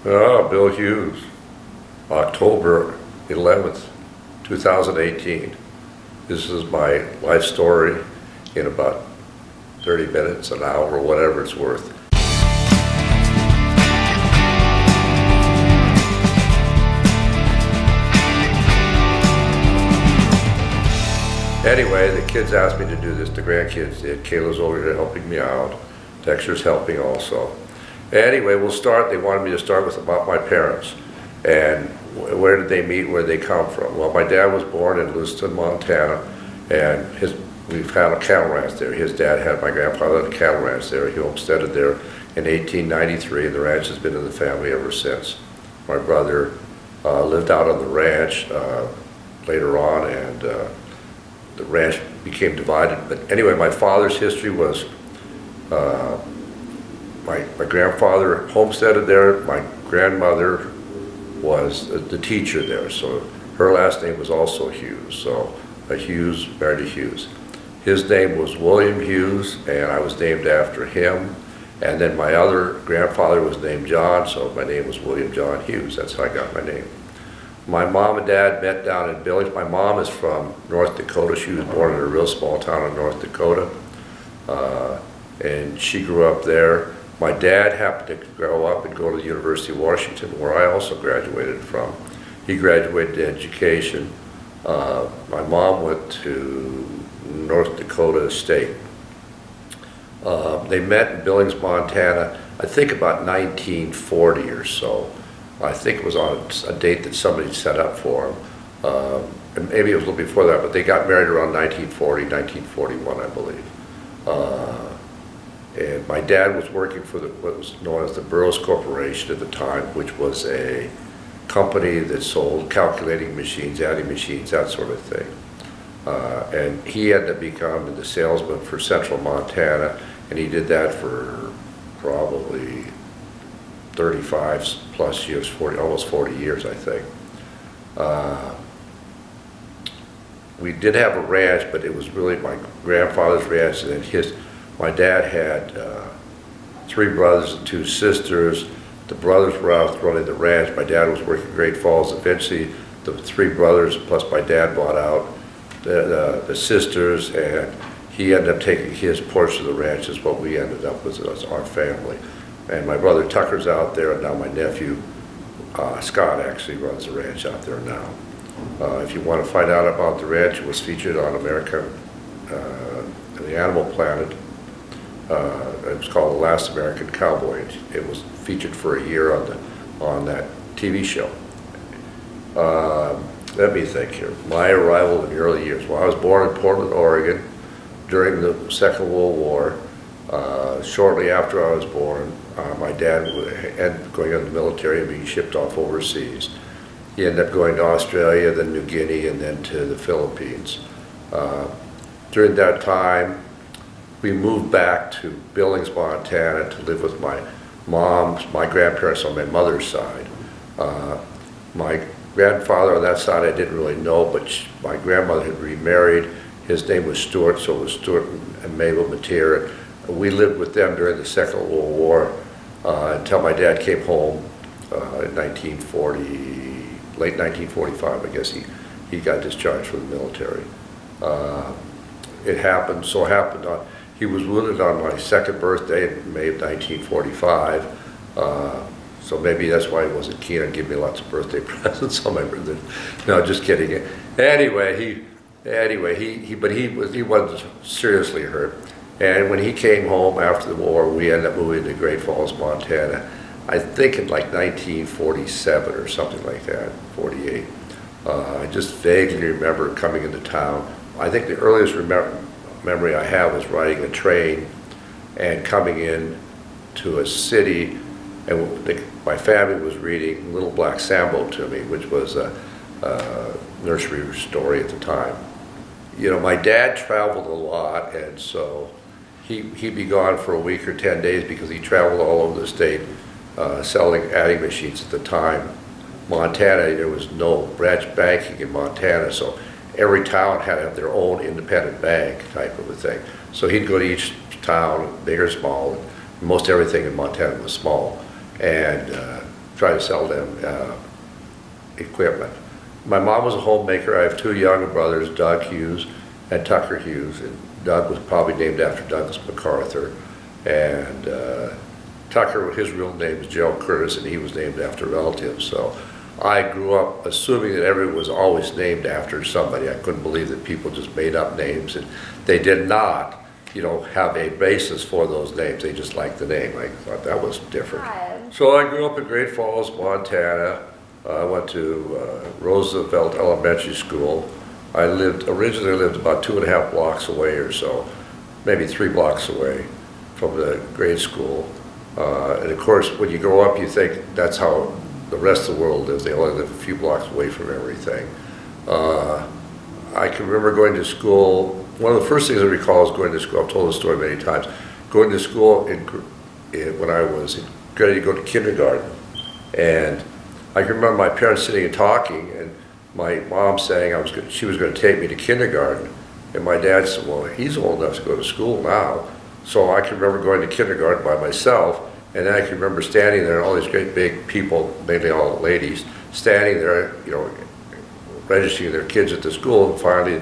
Bill Hughes, October 11th, 2018. This is my life story in about 30 minutes, an hour, whatever it's worth. Anyway, the kids asked me to do this, the grandkids did. Kayla's over here helping me out. Dexter's helping also. Anyway, they wanted me to start with about my parents. And where did they meet, where did they come from? Well, my dad was born in Lewiston, Montana, and we've had a cattle ranch there. His dad my grandfather had a cattle ranch there. He homesteaded there in 1893, and the ranch has been in the family ever since. My brother lived out on the ranch later on, and the ranch became divided. But anyway, my father's history was my grandfather homesteaded there. My grandmother was the teacher there, so her last name was also Hughes. So a Hughes married a Hughes. His name was William Hughes, and I was named after him. And then my other grandfather was named John, so my name was William John Hughes. That's how I got my name. My mom and dad met down in Billings. My mom is from North Dakota. She was born in a real small town in North Dakota, and she grew up there. My dad happened to grow up and go to the University of Washington, where I also graduated from. He graduated education. My mom went to North Dakota State. They met in Billings, Montana, I think about 1940 or so. I think it was on a date that somebody set up for them. And maybe it was a little before that, but they got married around 1940, 1941, I believe. And my dad was working for what was known as the Burroughs Corporation at the time, which was a company that sold calculating machines, adding machines, that sort of thing. And he ended up becoming the salesman for Central Montana, and he did that for probably 35 plus years, almost 40 years, I think. We did have a ranch, but it was really my grandfather's ranch, and then my dad had 3 brothers and 2 sisters. The brothers were out running the ranch. My dad was working in Great Falls. Eventually, the 3 brothers plus my dad bought out the sisters, and he ended up taking his portion of the ranch, is what we ended up with as our family. And my brother Tucker's out there, and now my nephew Scott actually runs the ranch out there now. If you want to find out about the ranch, it was featured on the Animal Planet. It was called The Last American Cowboy. It was featured for a year on that TV show. Let me think here. My arrival in the early years. Well, I was born in Portland, Oregon during the Second World War. Shortly after I was born, my dad ended up going into the military and being shipped off overseas. He ended up going to Australia, then New Guinea, and then to the Philippines. During that time, we moved back to Billings, Montana to live with my grandparents on my mother's side. My grandfather on that side I didn't really know, but my grandmother had remarried. His name was Stuart, so it was Stuart and Mabel Mateer. We lived with them during the Second World War until my dad came home in late 1945, I guess he got discharged from the military. He was wounded on my 2nd birthday in May of 1945, so maybe that's why he wasn't keen on giving me lots of birthday presents on my birthday. No, just kidding. Anyway, he wasn't seriously hurt. And when he came home after the war, we ended up moving to Great Falls, Montana, I think in like 1947 or something like that, 48. I just vaguely remember coming into town. I think the earliest memory I have was riding a train and coming in to a city, and my family was reading Little Black Sambo to me, which was a nursery story at the time. You know, my dad traveled a lot, and so he'd be gone for a week or 10 days because he traveled all over the state selling adding machines at the time. Montana, there was no branch banking in Montana, so every town had to have their own independent bank type of a thing. So he'd go to each town, big or small. Most everything in Montana was small. And try to sell them equipment. My mom was a homemaker. I have two younger brothers, Doug Hughes and Tucker Hughes. And Doug was probably named after Douglas MacArthur. And Tucker, his real name is Gerald Curtis, and he was named after relatives. So I grew up assuming that everyone was always named after somebody. I couldn't believe that people just made up names, and they did not, have a basis for those names. They just liked the name. I thought that was different. So I grew up in Great Falls, Montana. I went to Roosevelt Elementary School. I originally lived about 2.5 blocks away or so, maybe 3 blocks away from the grade school. And of course, when you grow up, you think that's how the rest of the world lives. They only live a few blocks away from everything. I can remember going to school. One of the first things I recall is going to school. I've told this story many times. Going to school when I was ready to go to kindergarten. And I can remember my parents sitting and talking, and my mom saying she was going to take me to kindergarten. And my dad said, well, he's old enough to go to school now. So I can remember going to kindergarten by myself, and then I can remember standing there, and all these great big people, mainly all ladies, standing there, registering their kids at the school. And finally,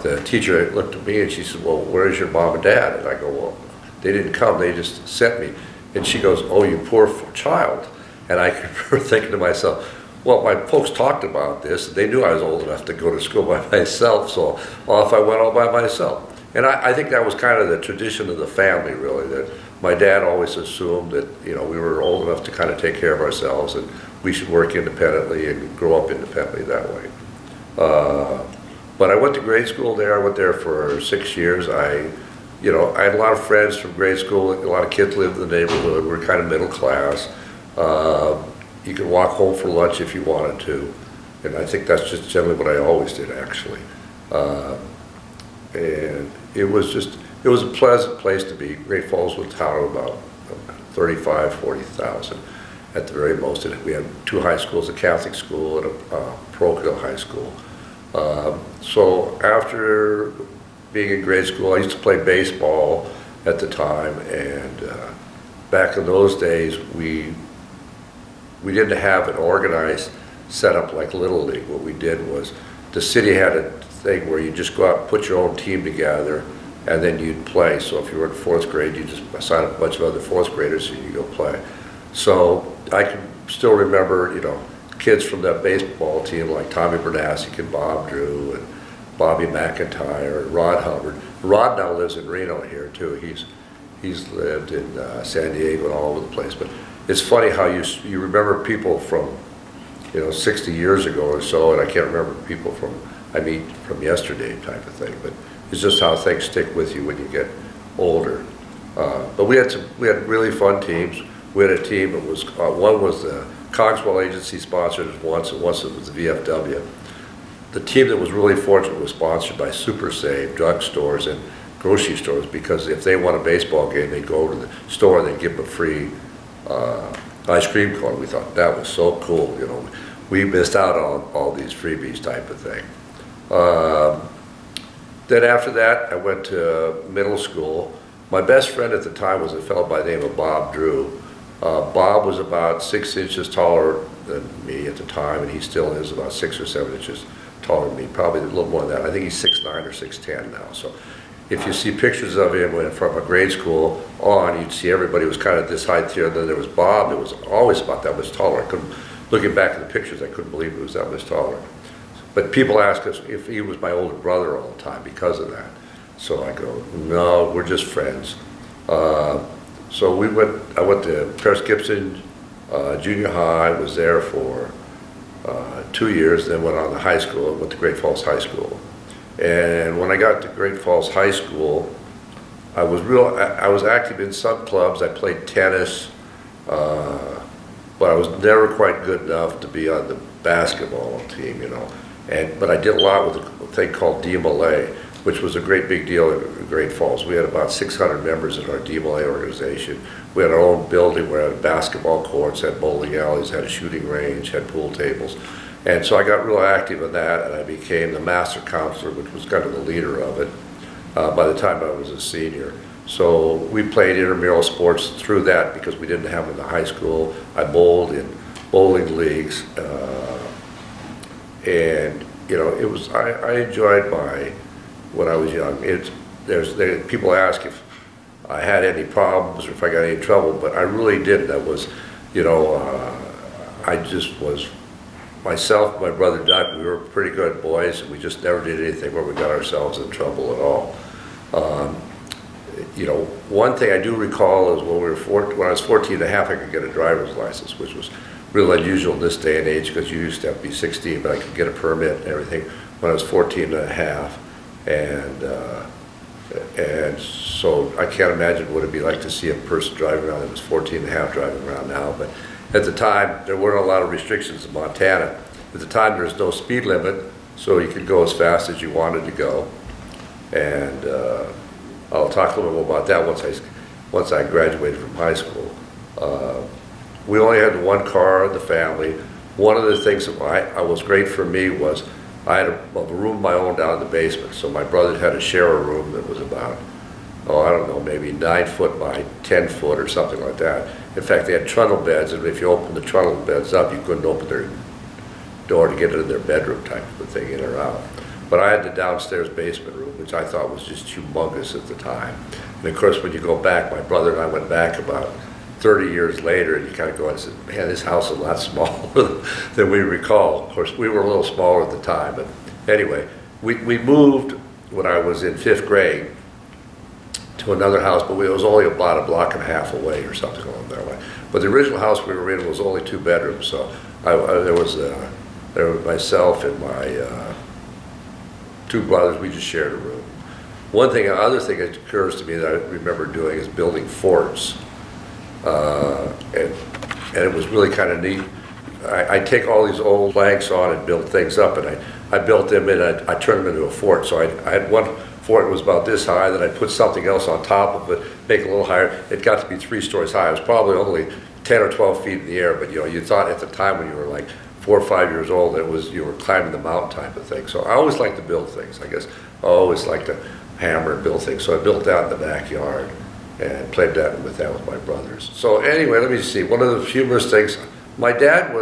the teacher looked at me and she said, well, where's your mom and dad? And I go, well, they didn't come, they just sent me. And she goes, oh, you poor child. And I can remember thinking to myself, well, my folks talked about this. They knew I was old enough to go to school by myself, so off I went all by myself. And I think that was kind of the tradition of the family, really, that my dad always assumed that, we were old enough to kind of take care of ourselves and we should work independently and grow up independently that way. But I went to grade school there. I went there for 6 years. I had a lot of friends from grade school. A lot of kids lived in the neighborhood. We're kind of middle class. You could walk home for lunch if you wanted to. And I think that's just generally what I always did, actually. And it was a pleasant place to be. Great Falls was a town of about 35, 40,000 at the very most. And we had 2 high schools, a Catholic school and a parochial high school. So after being in grade school, I used to play baseball at the time. And back in those days, we didn't have an organized setup like Little League. What we did was the city had a thing where you just go out and put your own team together and then you'd play. So if you were in 4th grade, you just sign up a bunch of other 4th graders and you go play. So I can still remember, kids from that baseball team like Tommy Bernasic and Bob Drew and Bobby McIntyre and Rod Hubbard. Rod now lives in Reno here too. He's lived in San Diego and all over the place. But it's funny how you remember people from 60 years ago or so, and I can't remember people from yesterday type of thing. But it's just how things stick with you when you get older. But we had really fun teams. We had a team that was one was the Cogswell Agency sponsored it once, and once it was the VFW. The team that was really fortunate was sponsored by Super Save, drugstores and grocery stores, because if they won a baseball game, they'd go to the store and they'd give them a free ice cream cone. We thought that was so cool. We missed out on all these freebies type of thing. Then after that, I went to middle school. My best friend at the time was a fellow by the name of Bob Drew. Bob was about 6 inches taller than me at the time, and he still is about 6 or 7 inches taller than me, probably a little more than that. I think he's 6'9" or 6'10" now. So if you see pictures of him from a grade school on, you'd see everybody was kind of this height here. And then there was Bob that was always about that much taller. Looking back at the pictures, I couldn't believe he was that much taller. But people ask us if he was my older brother all the time because of that. So I go, no, we're just friends. So I went to Paris Gibson Junior High, was there for 2 years, then went on to high school, went to Great Falls High School. And when I got to Great Falls High School, I was active in some clubs. I played tennis, but I was never quite good enough to be on the basketball team, But I did a lot with a thing called DMLA, which was a great big deal in Great Falls. We had about 600 members in our DMLA organization. We had our own building where we had basketball courts, had bowling alleys, had a shooting range, had pool tables. And so I got real active in that, and I became the master counselor, which was kind of the leader of it, by the time I was a senior. So we played intramural sports through that because we didn't have them in the high school. I bowled in bowling leagues, and it was I enjoyed when I was young. People ask if I had any problems or if I got any trouble, but I really didn't. That was, I just was myself, my brother Doug. We were pretty good boys, and we just never did anything where we got ourselves in trouble at all. One thing I do recall is when I was 14 and a half, I could get a driver's license, which was real unusual in this day and age because you used to have to be 16, but I could get a permit and everything when I was 14 and a half. And so I can't imagine what it'd be like to see a person driving around that was 14 and a half driving around now. But at the time, there weren't a lot of restrictions in Montana. At the time, there was no speed limit, so you could go as fast as you wanted to go. And I'll talk a little bit about that once I graduated from high school. We only had one car in the family. One of the things that was great for me was I had a room of my own down in the basement. So my brother had a share room that was about, I don't know, maybe 9 foot by 10 foot or something like that. In fact, they had trundle beds, and if you opened the trundle beds up, you couldn't open their door to get into their bedroom type of a thing, in or out. But I had the downstairs basement room, which I thought was just humongous at the time. And of course, when you go back, my brother and I went back about 30 years later, and you kind of go and say, man, this house is a lot smaller than we recall. Of course, we were a little smaller at the time, but anyway, we moved when I was in 5th grade to another house, but it was only about a block and a half away or something along that way. But the original house we were in was only 2 bedrooms, so there was myself and my 2 brothers. We just shared a room. Other thing that occurs to me that I remember doing is building forts. And it was really kind of neat. I take all these old planks on and build things up, and I built them in, I turned them into a fort. So I had one fort that was about this high, then I put something else on top of it, make it a little higher. It got to be 3 stories high. It was probably only 10 or 12 feet in the air, but you thought at the time when you were like 4 or 5 years old, you were climbing the mountain type of thing. So I always liked to build things. I guess I always liked to hammer and build things. So I built that in the backyard and played with my brothers. So anyway, let me see. One of the humorous things, my dad he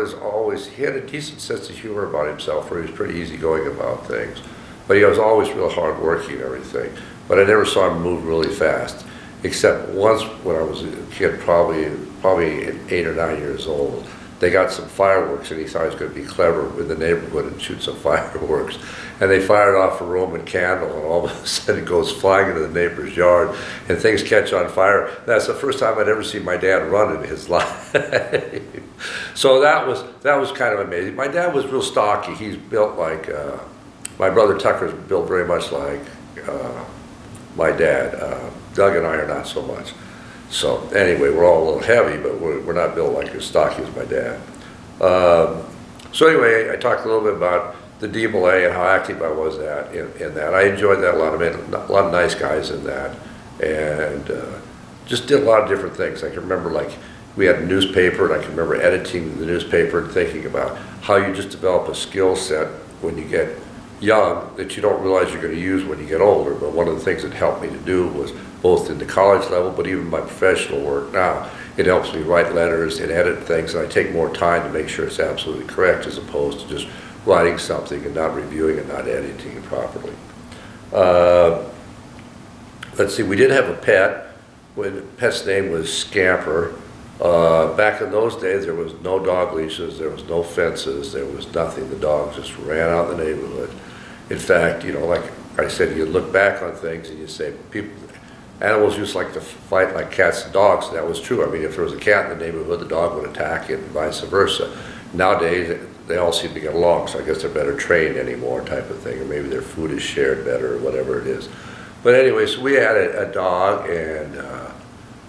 had a decent sense of humor about himself, where he was pretty easygoing about things. But he was always real hardworking and everything. But I never saw him move really fast, except once when I was a kid, probably 8 or 9 years old. They got some fireworks, and he thought he was going to be clever in the neighborhood and shoot some fireworks. And they fired off a Roman candle, and all of a sudden it goes flying into the neighbor's yard, and things catch on fire. That's the first time I'd ever seen my dad run in his life. So that was kind of amazing. My dad was real stocky. He's built like, my brother Tucker's built very much like my dad. Doug and I are not so much. So anyway, we're all a little heavy, but we're not built like as stocky as my dad. So anyway, I talked a little bit about the DMLA and how active I was in that. I enjoyed that a lot of nice guys in that, and just did a lot of different things. I can remember we had a newspaper, and I can remember editing the newspaper and thinking about how you just develop a skill set when you get young that you don't realize you're going to use when you get older. But one of the things that helped me to do was, both in the college level, but even my professional work now, it helps me write letters and edit things, and I take more time to make sure it's absolutely correct, as opposed to just writing something and not reviewing and not editing it properly. Let's see, we did have a pet. The pet's name was Scamper. Back in those days, there was no dog leashes, there was no fences, there was nothing. The dog just ran out in the neighborhood. In fact, like I said, you look back on things and you say, animals used like to fight like cats and dogs, and that was true. I mean, if there was a cat in the neighborhood, the dog would attack it, and vice versa. Nowadays, they all seem to get along, so I guess they're better trained anymore, type of thing, or maybe their food is shared better, or whatever it is. But anyway, so we had a dog, and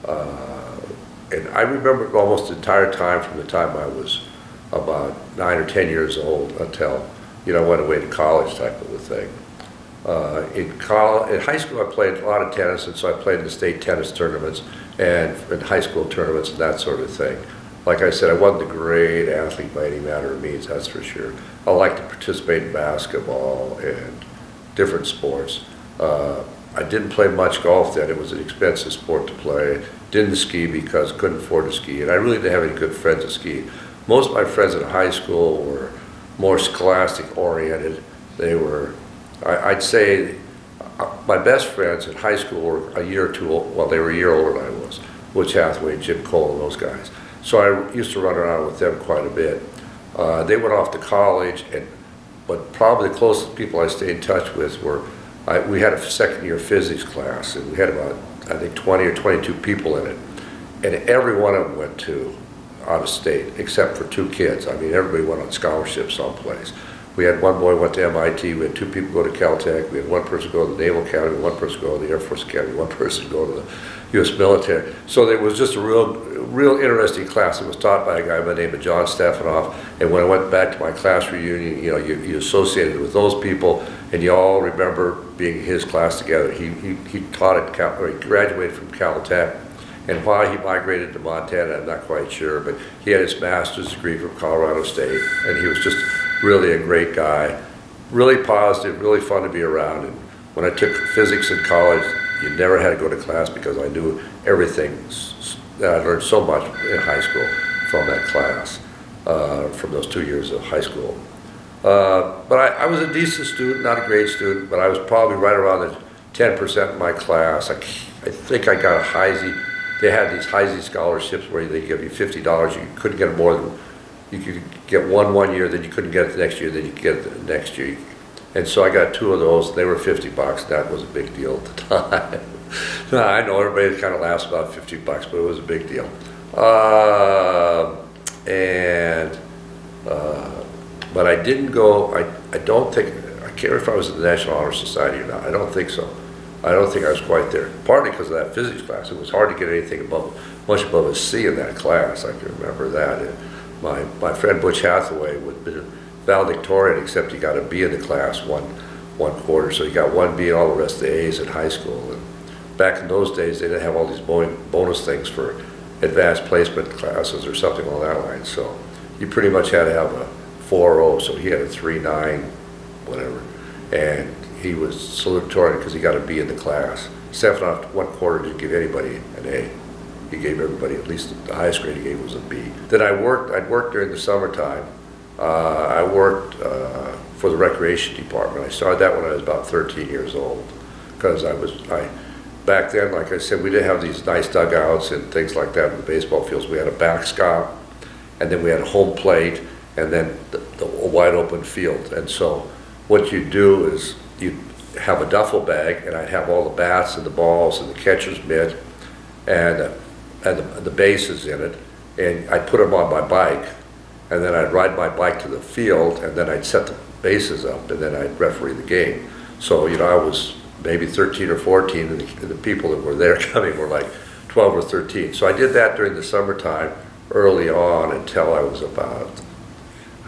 I remember almost the entire time from the time I was about 9 or 10 years old until, I went away to college, type of a thing. In high school, I played a lot of tennis, and so I played in the state tennis tournaments and in high school tournaments and that sort of thing. Like I said, I wasn't a great athlete by any matter of means, that's for sure. I like to participate in basketball and different sports. I didn't play much golf then. It was an expensive sport to play. Didn't ski because couldn't afford to ski, and I really didn't have any good friends that skied. most of my friends in high school were more scholastic oriented. They were, I'd say, my best friends in high school were a year or two old, well, they were a year older than I was, Butch Hathaway, Jim Cole, and those guys. So I used to run around with them quite a bit. They went off to college, but probably the closest people I stayed in touch with were, we had a second year physics class, and we had about, I think, 20 or 22 people in it. And every one of them went to out of state, except for 2 kids. I mean, everybody went on scholarship someplace. We had one boy went to MIT, we had 2 people go to Caltech, we had one person go to the Naval Academy, one person go to the Air Force Academy, one person go to the U.S. military. So it was just a real interesting class. It was taught by a guy by the name of John Stefanoff, and when I went back to my class reunion, you know, you associated with those people, and you all remember being in his class together. He taught at Cal, or he graduated from Caltech, and why he migrated to Montana, I'm not quite sure, but he had his master's degree from Colorado State, and he was just really a great guy, really positive, really fun to be around. And when I took physics in college, you never had to go to class because I knew everything. I learned so much in high school from that class, from those 2 years of high school. But I was a decent student, not a great student, but I was probably right around the 10% of my class. I think I got a Heisey. They had these Heisey scholarships where they give you $50. You couldn't get more than, you could get one year, then you couldn't get it the next year, then you could get it the next year. And so I got 2 of those. They were $50. That was a big deal at the time. I know everybody kind of laughs about $50, but it was a big deal. But I didn't go. I don't think, I can't remember if I was in the National Honor Society or not. I don't think so. I don't think I was quite there. Partly because of that physics class. It was hard to get anything much above a C in that class. I can remember that. And my friend Butch Hathaway would have been valedictorian, except he got a B in the class one quarter. So he got 1 B and all the rest of the A's in high school. And back in those days, they didn't have all these bonus things for advanced placement classes or something along that line. So you pretty much had to have a 4.0. So he had a 3.9, whatever. And he was salutatorian because he got a B in the class. Stefanoff 1 quarter didn't give anybody an A. He gave everybody, at least the highest grade he gave was a B. Then I'd worked during the summertime. I worked for the recreation department. I started that when I was about 13 years old, because back then, like I said, we didn't have these nice dugouts and things like that in the baseball fields. We had a backstop, and then we had a home plate, and then a wide open field. And so what you do is you have a duffel bag, and I'd have all the bats and the balls and the catcher's mitt and the bases in it, and I'd put them on my bike, and then I'd ride my bike to the field, and then I'd set the bases up, and then I'd referee the game. So, you know, I was maybe 13 or 14, and the people that were there coming were like 12 or 13. So I did that during the summertime early on until I was about,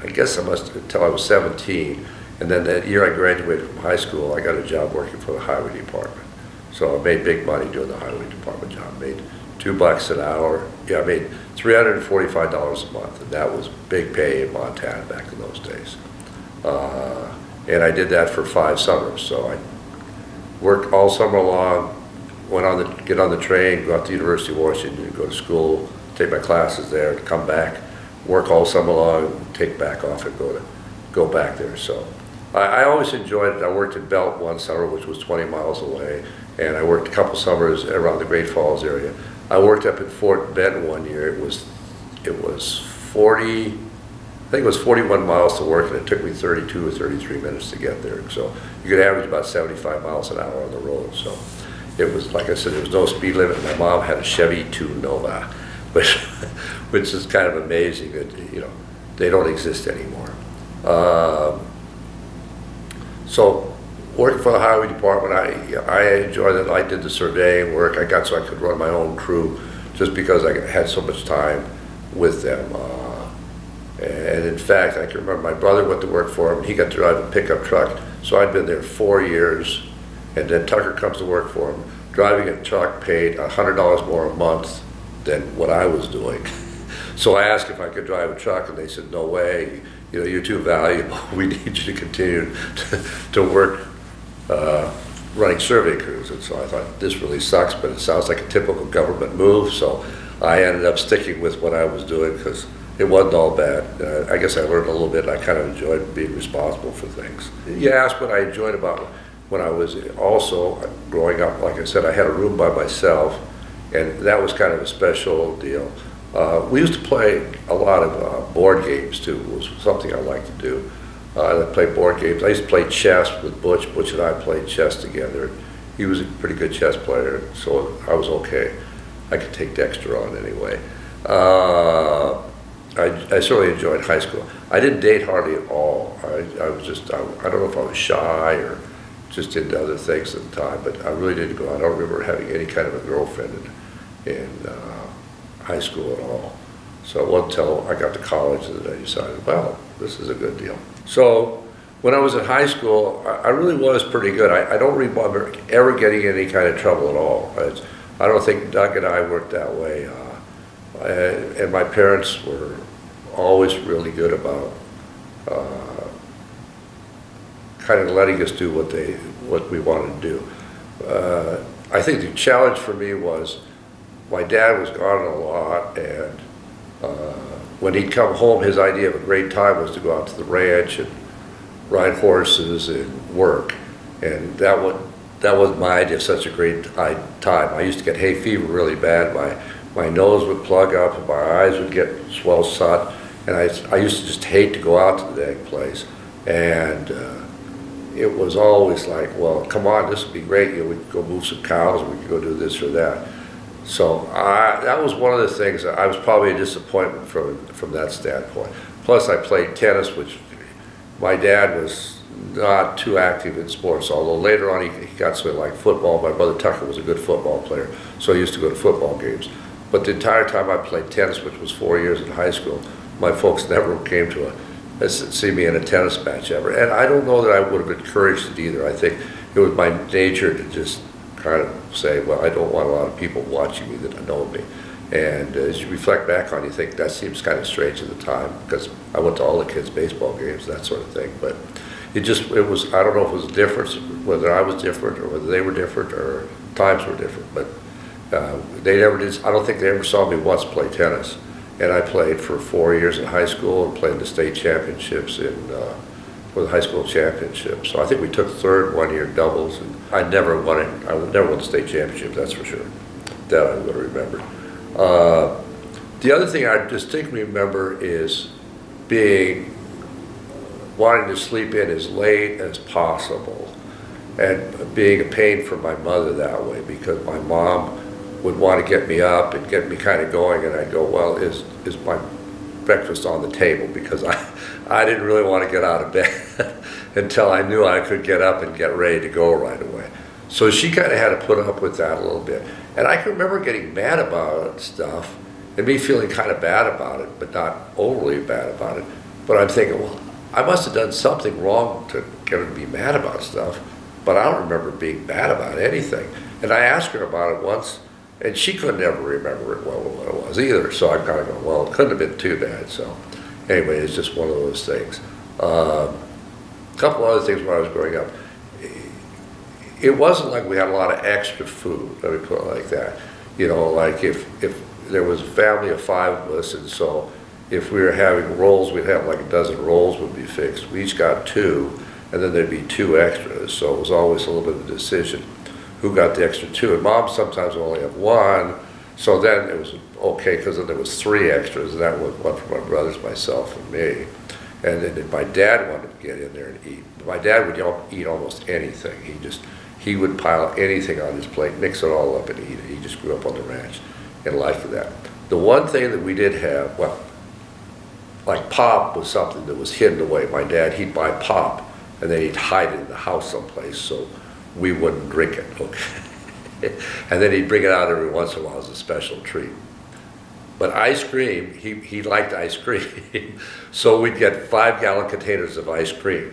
until I was 17. And then that year I graduated from high school, I got a job working for the highway department. So I made big money doing the highway department job. I made $2 an hour. Yeah, I made $345 a month, and that was big pay in Montana back in those days. And I did that for 5 summers. So I worked all summer long, get on the train, go out to the University of Washington, go to school, take my classes there, come back, work all summer long, take back off and go back there. So I always enjoyed it. I worked in Belt one summer, which was 20 miles away, and I worked a couple summers around the Great Falls area. I worked up at Fort Benton one year. It was 40, I think it was 41 miles to work, and it took me 32 or 33 minutes to get there. So you could average about 75 miles an hour on the road. So it was, like I said, there was no speed limit. My mom had a Chevy 2 Nova, which is kind of amazing that, you know, they don't exist anymore. So working for the highway department, I enjoyed it. I did the surveying work. I got so I could run my own crew just because I had so much time with them. And in fact, I can remember my brother went to work for him. He got to drive a pickup truck. So I'd been there 4 years. And then Tucker comes to work for him. Driving a truck paid $100 more a month than what I was doing. So I asked if I could drive a truck, and they said, no way. You know, you're too valuable. We need you to continue to work running survey crews. And so I thought, this really sucks, but it sounds like a typical government move. So I ended up sticking with what I was doing because it wasn't all bad. I guess I learned a little bit. I kind of enjoyed being responsible for things. You asked what I enjoyed about when I was also growing up. Like I said, I had a room by myself, and that was kind of a special deal. We used to play a lot of board games too. It was something I liked to do. I played board games. I used to play chess with Butch. Butch and I played chess together. He was a pretty good chess player, so I was okay. I could take Dexter on anyway. I certainly enjoyed high school. I didn't date hardly at all. I was just, I don't know if I was shy or just into other things at the time, but I really didn't go out. I don't remember having any kind of a girlfriend in high school at all. So it wasn't until I got to college that I decided, well, this is a good deal. So when I was in high school, I really was pretty good. I don't remember ever getting in any kind of trouble at all. I don't think Doug and I worked that way. And my parents were always really good about kind of letting us do what we wanted to do. I think the challenge for me was my dad was gone a lot, and when he'd come home, his idea of a great time was to go out to the ranch and ride horses and work, and that was my idea of such a great time. I used to get hay fever really bad. My nose would plug up and my eyes would get swell shut, and I used to just hate to go out to the dang place. And it was always like, well, come on, this would be great. You know, we could go move some cows, or we could go do this or that. So that was one of the things that I was probably a disappointment from that standpoint. Plus, I played tennis, which my dad was not too active in sports, although later on he got something like football. My brother Tucker was a good football player, so I used to go to football games. But the entire time I played tennis, which was 4 years in high school, my folks never came to see me in a tennis match ever. And I don't know that I would have encouraged it either. I think it was my nature to just kind of say, well, I don't want a lot of people watching me that know me. And as you reflect back on it, you think that seems kind of strange at the time, because I went to all the kids' baseball games, that sort of thing. But it was, I don't know if it was a difference, whether I was different or whether they were different or times were different. But they never did, I don't think they ever saw me once play tennis. And I played for 4 years in high school and played the state championships for the high school championship. So I think we took third 1 year doubles, and I never won the state championship, that's for sure. That I'm going to remember. The other thing I distinctly remember is wanting to sleep in as late as possible, and being a pain for my mother that way, because my mom would want to get me up and get me kind of going, and I'd go, well, is my breakfast on the table? Because I didn't really want to get out of bed until I knew I could get up and get ready to go right away. So she kind of had to put up with that a little bit. And I can remember getting mad about stuff and me feeling kind of bad about it, but not overly bad about it. But I'm thinking, well, I must have done something wrong to get her to be mad about stuff, but I don't remember being bad about anything. And I asked her about it once, and she couldn't ever remember it well what it was either. So I'm kind of going, well, it couldn't have been too bad. So anyway, it's just one of those things. A couple other things when I was growing up. It wasn't like we had a lot of extra food, let me put it like that. You know, like if there was a family of 5 of us, and so if we were having rolls, we'd have like a dozen rolls would be fixed. We each got 2, and then there'd be 2 extras. So it was always a little bit of a decision who got the extra 2. And Mom sometimes would only have 1, so then it was okay, because then there was 3 extras, and that was one for my brothers, myself, and me. And then if my dad wanted to get in there and eat, my dad would eat almost anything. He would pile anything on his plate, mix it all up and eat it. He just grew up on the ranch and liked that. The one thing that we did have, well, like pop was something that was hidden away. My dad, he'd buy pop, and then he'd hide it in the house someplace so we wouldn't drink it, okay? And then he'd bring it out every once in a while as a special treat. But ice cream, he liked ice cream. So we'd get 5-gallon containers of ice cream,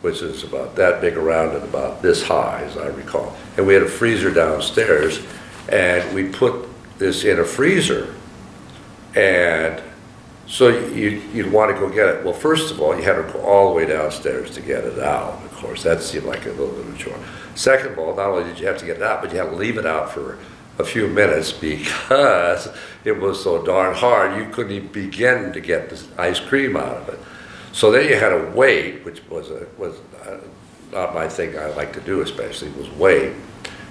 which is about that big around and about this high, as I recall. And we had a freezer downstairs, and we put this in a freezer, and so you'd want to go get it. Well, first of all, you had to go all the way downstairs to get it out, of course. That seemed like a little bit of a chore. Second of all, not only did you have to get it out, but you had to leave it out for a few minutes because it was so darn hard you couldn't even begin to get the ice cream out of it. So then you had to wait, which was not my thing I like to do, especially, was wait.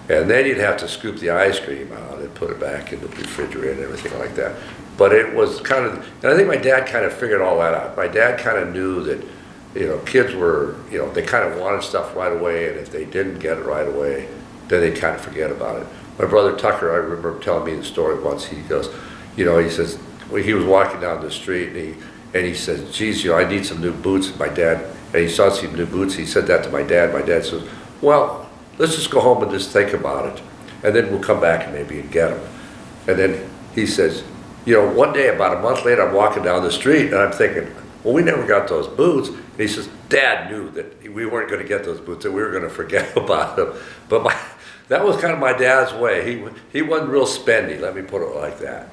And then you'd have to scoop the ice cream out and put it back in the refrigerator and everything like that. But it was kind of, and I think my dad kind of figured all that out. My dad kind of knew that, kids were, they kind of wanted stuff right away, and if they didn't get it right away, then they'd kind of forget about it. My brother Tucker, I remember him telling me the story once. He goes, he says, well, he was walking down the street, and he says, geez, I need some new boots. And my dad, and he saw some new boots. He said that to my dad. My dad says, well, let's just go home and just think about it, and then we'll come back and maybe get them. And then he says, one day, about a month later, I'm walking down the street, and I'm thinking, well, we never got those boots. And he says, Dad knew that we weren't going to get those boots, and we were going to forget about them. But that was kind of my dad's way. He wasn't real spendy, let me put it like that.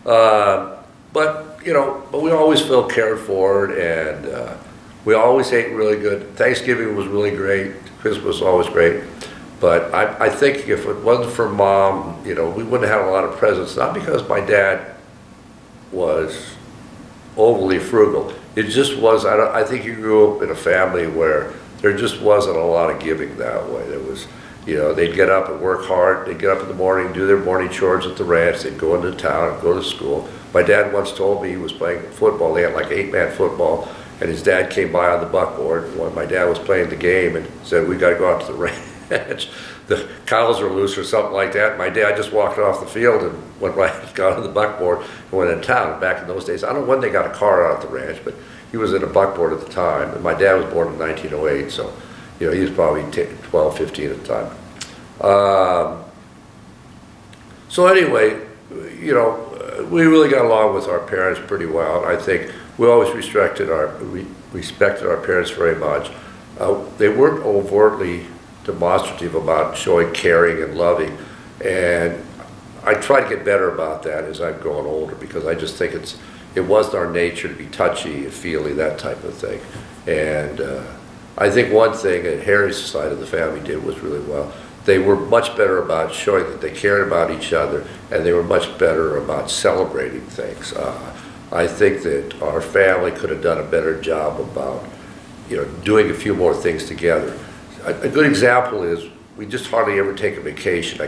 But we always felt cared for, and we always ate really good. Thanksgiving was really great. Christmas was always great. But I think if it wasn't for Mom, we wouldn't have a lot of presents. Not because my dad was overly frugal. It just was, I think he grew up in a family where there just wasn't a lot of giving that way. There was, they'd get up and work hard. They'd get up in the morning, do their morning chores at the ranch. They'd go into town and go to school. My dad once told me he was playing football. They had like 8-man football, and his dad came by on the buckboard when my dad was playing the game and said, we got to go out to the ranch. The cows are loose or something like that. My dad just walked off the field and went right, got on the buckboard and went in town. Back in those days, I don't know when they got a car out at the ranch, but he was in a buckboard at the time. And my dad was born in 1908, so he was probably 12, 15 at the time. So anyway, we really got along with our parents pretty well. I think we always respected our parents very much. They weren't overtly demonstrative about showing caring and loving, and I try to get better about that as I've grown older, because I just think it wasn't our nature to be touchy and feely, that type of thing. And I think one thing that Harry's side of the family did was really well. They were much better about showing that they cared about each other, and they were much better about celebrating things. I think that our family could have done a better job about doing a few more things together. A good example is we just hardly ever take a vacation. I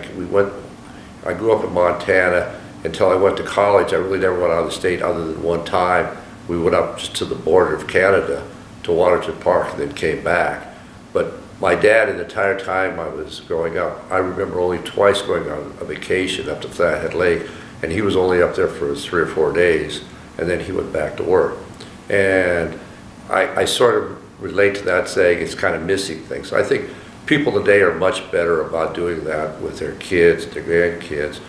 grew up in Montana. Until I went to college, I really never went out of the state other than one time. We went up just to the border of Canada to Waterton Park and then came back. But my dad, in the entire time I was growing up, I remember only twice going on a vacation up to Flathead Lake, and he was only up there for 3 or 4 days, and then he went back to work. And I sort of relate to that, saying it's kind of missing things. I think people today are much better about doing that with their kids, their grandkids,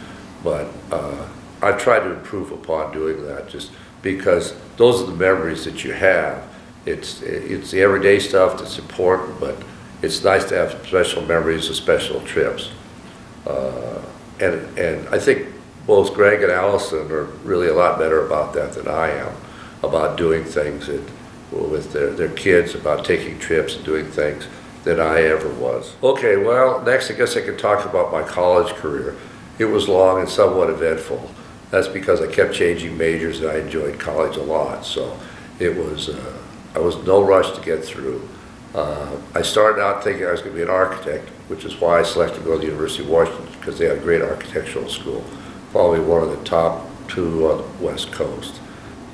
but I've tried to improve upon doing that, just because those are the memories that you have. It's the everyday stuff that's important, but it's nice to have special memories of special trips. And I think both Greg and Allison are really a lot better about that than I am, about doing things with their kids, about taking trips and doing things, than I ever was. Okay, well, next I guess I could talk about my college career. It was long and somewhat eventful. That's because I kept changing majors and I enjoyed college a lot. So it was, I was no rush to get through. I started out thinking I was going to be an architect, which is why I selected to go to the University of Washington, because they had a great architectural school, probably one of the top 2 on the West Coast.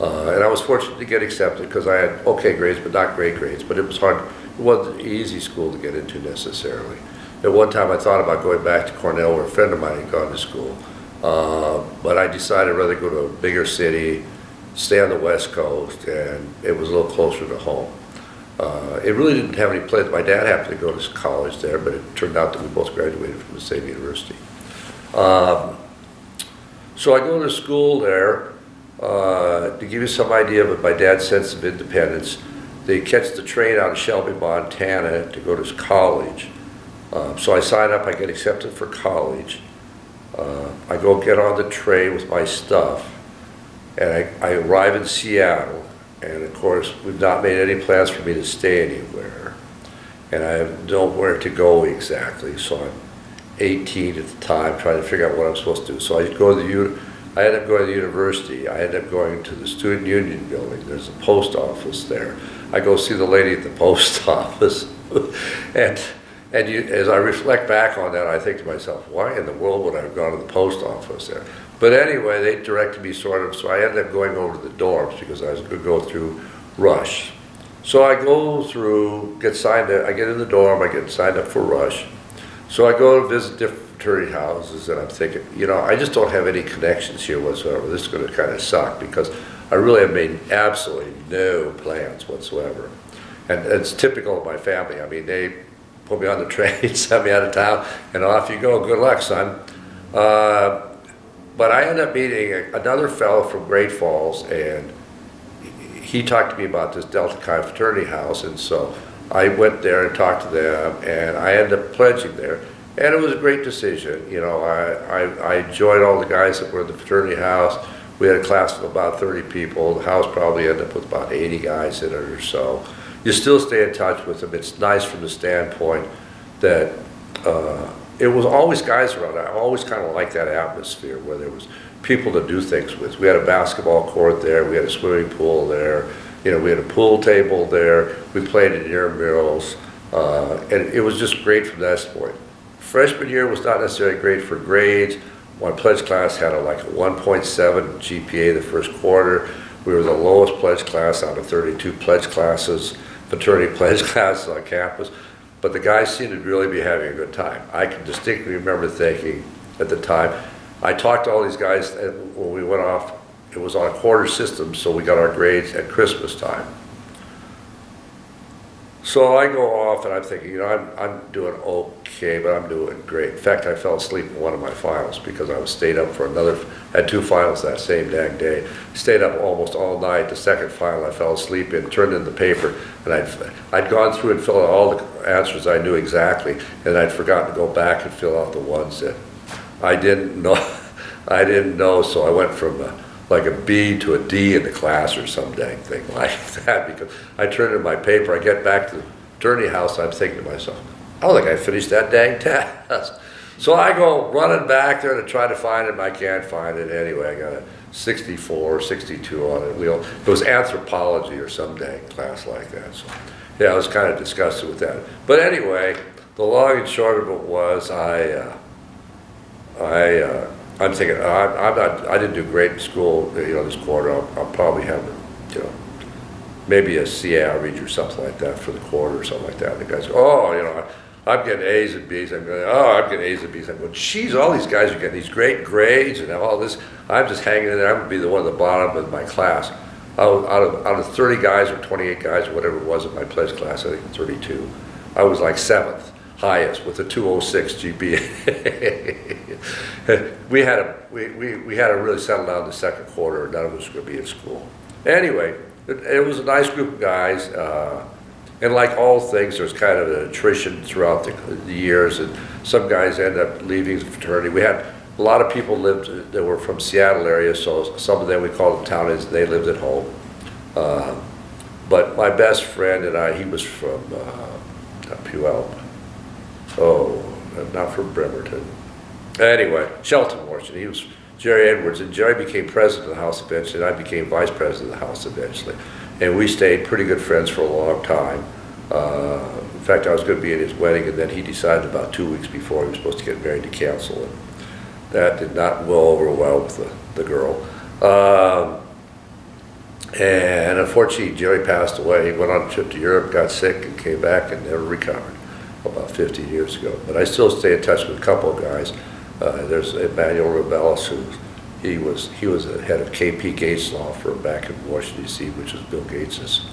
And I was fortunate to get accepted because I had okay grades, but not great grades. But it was hard. It wasn't an easy school to get into necessarily. At one time I thought about going back to Cornell, where a friend of mine had gone to school. But I decided I'd rather go to a bigger city, stay on the West Coast, and it was a little closer to home. It really didn't have any plans. My dad happened to go to college there, but it turned out that we both graduated from the same university. So I go to school there. To give you some idea of my dad's sense of independence, they catch the train out of Shelby, Montana to go to college. So I sign up, I get accepted for college. I go get on the train with my stuff, and I arrive in Seattle, and of course we've not made any plans for me to stay anywhere, and I have nowhere to go exactly, so I'm 18 at the time, trying to figure out what I'm supposed to do. So I ended up going to the university. I ended up going to the student union building. There's a post office there. I go see the lady at the post office, and as I reflect back on that, I think to myself, why in the world would I have gone to the post office there? But anyway, they directed me sort of, so I ended up going over to the dorms because I was going to go through Rush. So I go through, I get in the dorm, I get signed up for Rush. So I go to visit different fraternity houses, and I'm thinking, I just don't have any connections here whatsoever. This is going to kind of suck because I really have made absolutely no plans whatsoever. And it's typical of my family. I mean, they put me on the train, sent me out of town, and off you go. Good luck, son. But I ended up meeting another fellow from Great Falls, and he talked to me about this Delta Chi fraternity house, and so I went there and talked to them, and I ended up pledging there. And it was a great decision. I enjoyed all the guys that were in the fraternity house. We had a class of about 30 people. The house probably ended up with about 80 guys in it or so. You still stay in touch with them. It's nice from the standpoint that it was always guys around. I always kind of liked that atmosphere where there was people to do things with. We had a basketball court there. We had a swimming pool there. We had a pool table there. We played in intramurals. And it was just great from that point. Freshman year was not necessarily great for grades. My pledge class had a 1.7 GPA the first quarter. We were the lowest pledge class out of 32 pledge classes, fraternity pledge classes on campus. But the guys seemed to really be having a good time. I can distinctly remember thinking at the time, I talked to all these guys when we went off. It was on a quarter system, so we got our grades at Christmas time. So I go off and I'm thinking, I'm doing okay, but I'm doing great. In fact, I fell asleep in one of my finals because I was stayed up for had 2 finals that same dang day. Stayed up almost all night. The second final I fell asleep in, turned in the paper, and I'd gone through and filled out all the answers I knew exactly, and I'd forgotten to go back and fill out the ones that I didn't know. So I went from like a B to a D in the class or some dang thing like that, because I turned in my paper. I get back to the fraternity house, I'm thinking to myself, I don't think I finished that dang test. So I go running back there to try to find it, and I can't find it. Anyway, I got a 64, 62 on it. It was anthropology or some dang class like that. So yeah, I was kind of disgusted with that. But anyway, the long and short of it was I'm thinking, I didn't do great in school, this quarter. I'll probably have, maybe a C average or something like that for the quarter or something like that. And the guys go, I'm getting A's and B's. I'm going, I'm getting A's and B's. I'm going, geez, all these guys are getting these great grades and all this. I'm just hanging in there. I'm going to be the one at the bottom of my class. Out of 30 guys or 28 guys or whatever it was in my pledge class, I think 32, I was like 7th. Highest with a 206 GPA. we had to really settle down the second quarter. None of us were going to be in school. Anyway, it was a nice group of guys, and like all things, there's kind of an attrition throughout the years, and some guys end up leaving the fraternity. We had a lot of people that were from Seattle area, so some of them we called them townies. They lived at home. But my best friend and I, he was from Puyallup. Oh, not from Bremerton. Anyway, Shelton, Washington. He was Jerry Edwards, and Jerry became president of the House eventually, and I became vice president of the House eventually. And we stayed pretty good friends for a long time. In fact, I was going to be at his wedding, and then he decided about 2 weeks before he was supposed to get married to cancel it. That did not go over well with the girl. And unfortunately, Jerry passed away. He went on a trip to Europe, got sick, and came back and never recovered. About 15 years ago. But I still stay in touch with a couple of guys. There's Emmanuel Rebellis, he was the head of KP Gates Law Firm back in Washington, D.C., which was Bill Gates'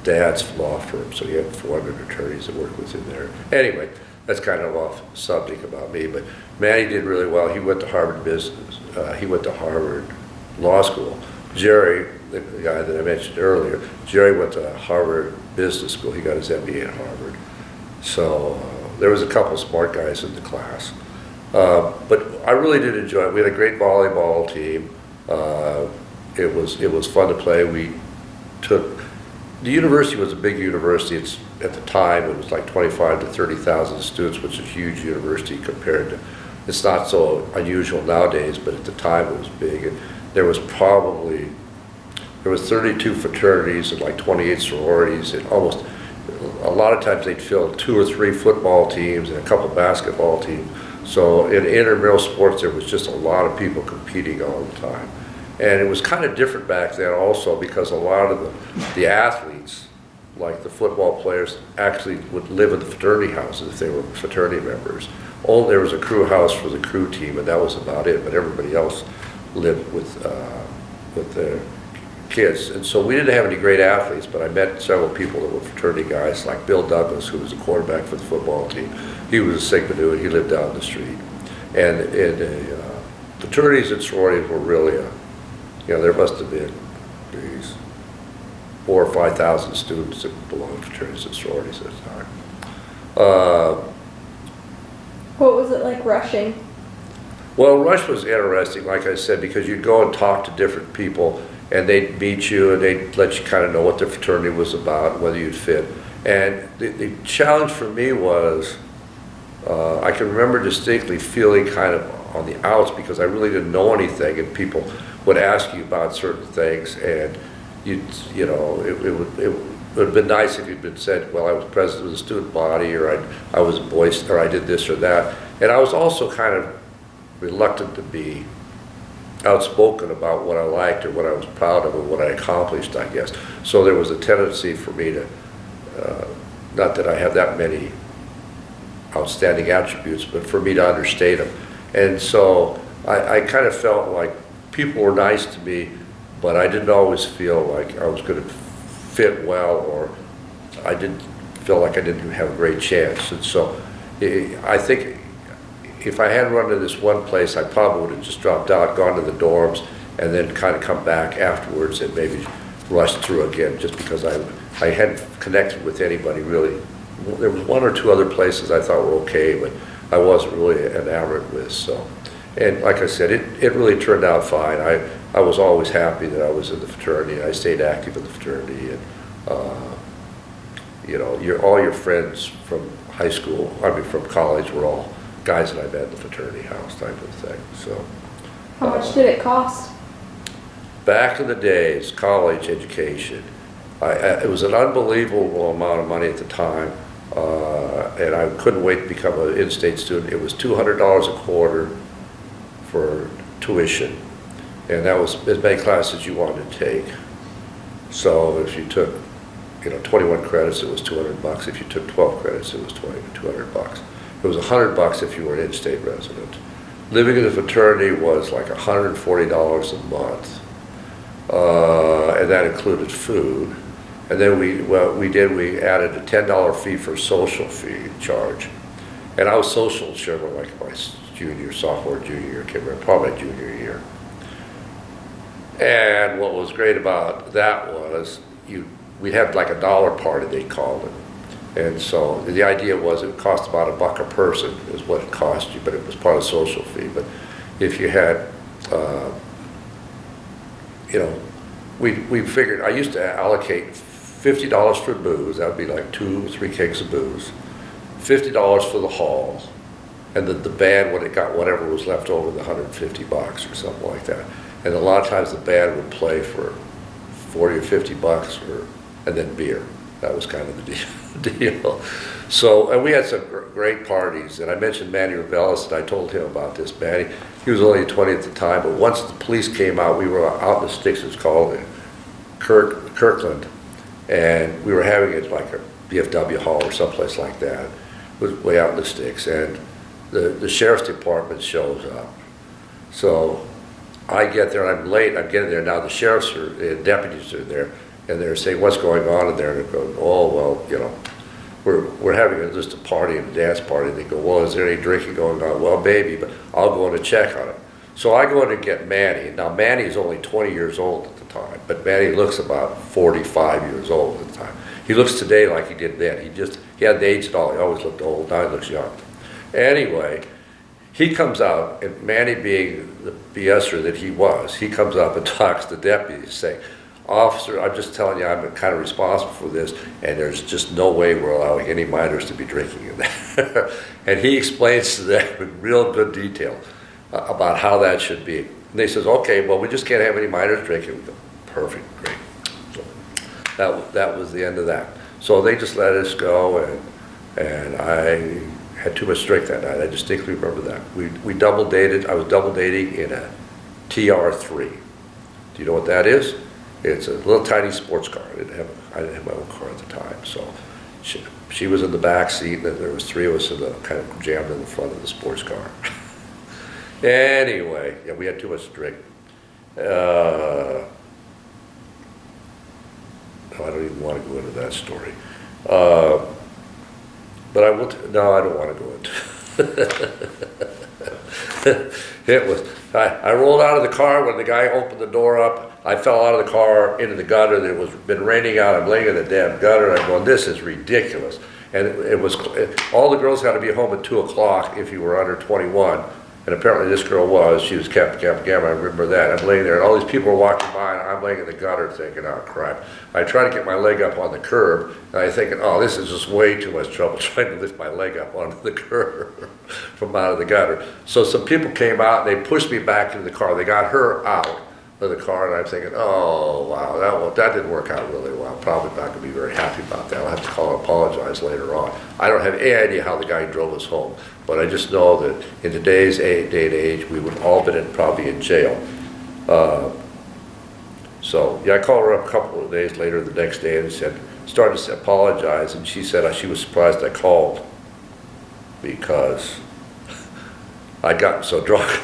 dad's law firm. So he had 400 attorneys that worked with him there. Anyway, that's kind of off subject about me. But Manny did really well. He went to Harvard Business. He went to Harvard Law School. Jerry, the guy that I mentioned earlier, Jerry went to Harvard Business School. He got his MBA at Harvard. So there was a couple smart guys in the class. But I really did enjoy it. We had a great volleyball team. It was fun to play. We took the university was a big university. It's, at the time, it was like 25 to 30,000 students, which is a huge university compared to, it's not so unusual nowadays, but at the time it was big. And there was 32 fraternities and like 28 sororities, and almost, a lot of times they'd fill 2 or 3 football teams and a couple basketball teams. So in intramural sports, there was just a lot of people competing all the time. And it was kind of different back then also, because a lot of the athletes, like the football players, actually would live in the fraternity houses if they were fraternity members. There was a crew house for the crew team, and that was about it, but everybody else lived with their kids. And so we didn't have any great athletes, but I met several people that were fraternity guys, like Bill Douglas, who was the quarterback for the football team. He was a Sigma Nu, and he lived down the street. And fraternities and sororities were really there must have been these 4,000 or 5,000 students that belonged to fraternities and sororities at the time. What was it like rushing? Well, Rush was interesting, like I said, because you'd go and talk to different people, and they'd meet you, and they'd let you kind of know what their fraternity was about, whether you'd fit. And the challenge for me was, I can remember distinctly feeling kind of on the outs, because I really didn't know anything, and people would ask you about certain things, and it would have been nice if you'd been said, well, I was president of the student body, or I was a boy, or I did this or that. And I was also kind of reluctant to be outspoken about what I liked or what I was proud of or what I accomplished, I guess. So there was a tendency for me to, not that I have that many outstanding attributes, but for me to understate them. And so I kind of felt like people were nice to me, but I didn't always feel like I was going to fit well, or I didn't feel like I didn't have a great chance. And so I think if I hadn't run to this one place, I probably would have just dropped out, gone to the dorms, and then kind of come back afterwards and maybe rushed through again, just because I hadn't connected with anybody really. There was 1 or 2 other places I thought were okay, but I wasn't really enamored with. So, and like I said, it really turned out fine. I was always happy that I was in the fraternity. I stayed active in the fraternity, and all your friends from high school, from college, were all guys that I met in the fraternity house type of thing. So, how much did it cost? Back in the days, college education, it was an unbelievable amount of money at the time, and I couldn't wait to become an in-state student. It was $200 a quarter for tuition, and that was as many classes as you wanted to take. So if you took 21 credits, it was $200. If you took 12 credits, it was $200. It was $100 if you were an in-state resident. Living in a fraternity was like $140 a month, and that included food. And then we added a $10 fee for social fee charge. And I was social chairman like my sophomore, junior year, can't remember, probably my junior year. And what was great about that was we'd have like a dollar party, they called it. And so the idea was it cost about $1 a person is what it cost you, but it was part of the social fee. But if you had, we figured, I used to allocate $50 for booze, that would be like 2 or 3 kegs of booze, $50 for the hall, and the band, when it got whatever was left over, the $150 or something like that. And a lot of times the band would play for $40 or $50 and then beer. That was kind of the deal. So, and we had some great parties, and I mentioned Manny Rebellis, and I told him about this. Manny, he was only 20 at the time, but once the police came out, we were out in the sticks, it was called Kirkland, and we were having it like a BFW hall or someplace like that. It was way out in the sticks, and the sheriff's department shows up. So I get there, and I'm late, I'm getting there now, the sheriffs and deputies are there, and they're saying, what's going on in there? And they're going, oh, well, we're having just a party, and a dance party. And they go, well, is there any drinking going on? Well, maybe, but I'll go in and check on it. So I go in and get Manny. Now, Manny's only 20 years old at the time, but Manny looks about 45 years old at the time. He looks today like he did then. He hadn't aged at all. He always looked old. Now he looks young. Anyway, he comes out, and Manny being the BSer that he was, he comes up and talks to deputies saying, officer, I'm just telling you, I'm kind of responsible for this, and there's just no way we're allowing any minors to be drinking in there. And he explains to them in real good detail about how that should be. And they says, okay, well, we just can't have any minors drinking. We go, perfect, great. So that was the end of that. So they just let us go, and I had too much to drink that night. I distinctly remember that. We double dated. I was double dating in a TR3. Do you know what that is? It's a little tiny sports car. I didn't have my own car at the time. So she was in the back seat, and there was three of us kind of jammed in the front of the sports car. Anyway, yeah, we had too much to drink. I don't even want to go into that story. But I will, no, I don't want to go into it. Was, I rolled out of the car when the guy opened the door up. I fell out of the car into the gutter. It was been raining out. I'm laying in the damn gutter. And I'm going, this is ridiculous. And it was, all the girls had to be home at 2 o'clock if you were under 21. And apparently this girl was. She was Kappa Kappa Gamma. I remember that. I'm laying there, and all these people are walking by, and I'm laying in the gutter thinking, oh, crap. I try to get my leg up on the curb, and I'm thinking, oh, this is just way too much trouble trying to lift my leg up onto the curb from out of the gutter. So some people came out, and they pushed me back into the car. They got her out of the car, and I'm thinking, oh, wow, that didn't work out really well. Probably not going to be very happy about that. I'll have to call and apologize later on. I don't have any idea how the guy drove us home, but I just know that in today's day and age, we would all been probably in jail. So, yeah, I called her up a couple of days later, the next day, and started to apologize, and she said she was surprised I called because I'd gotten so drunk.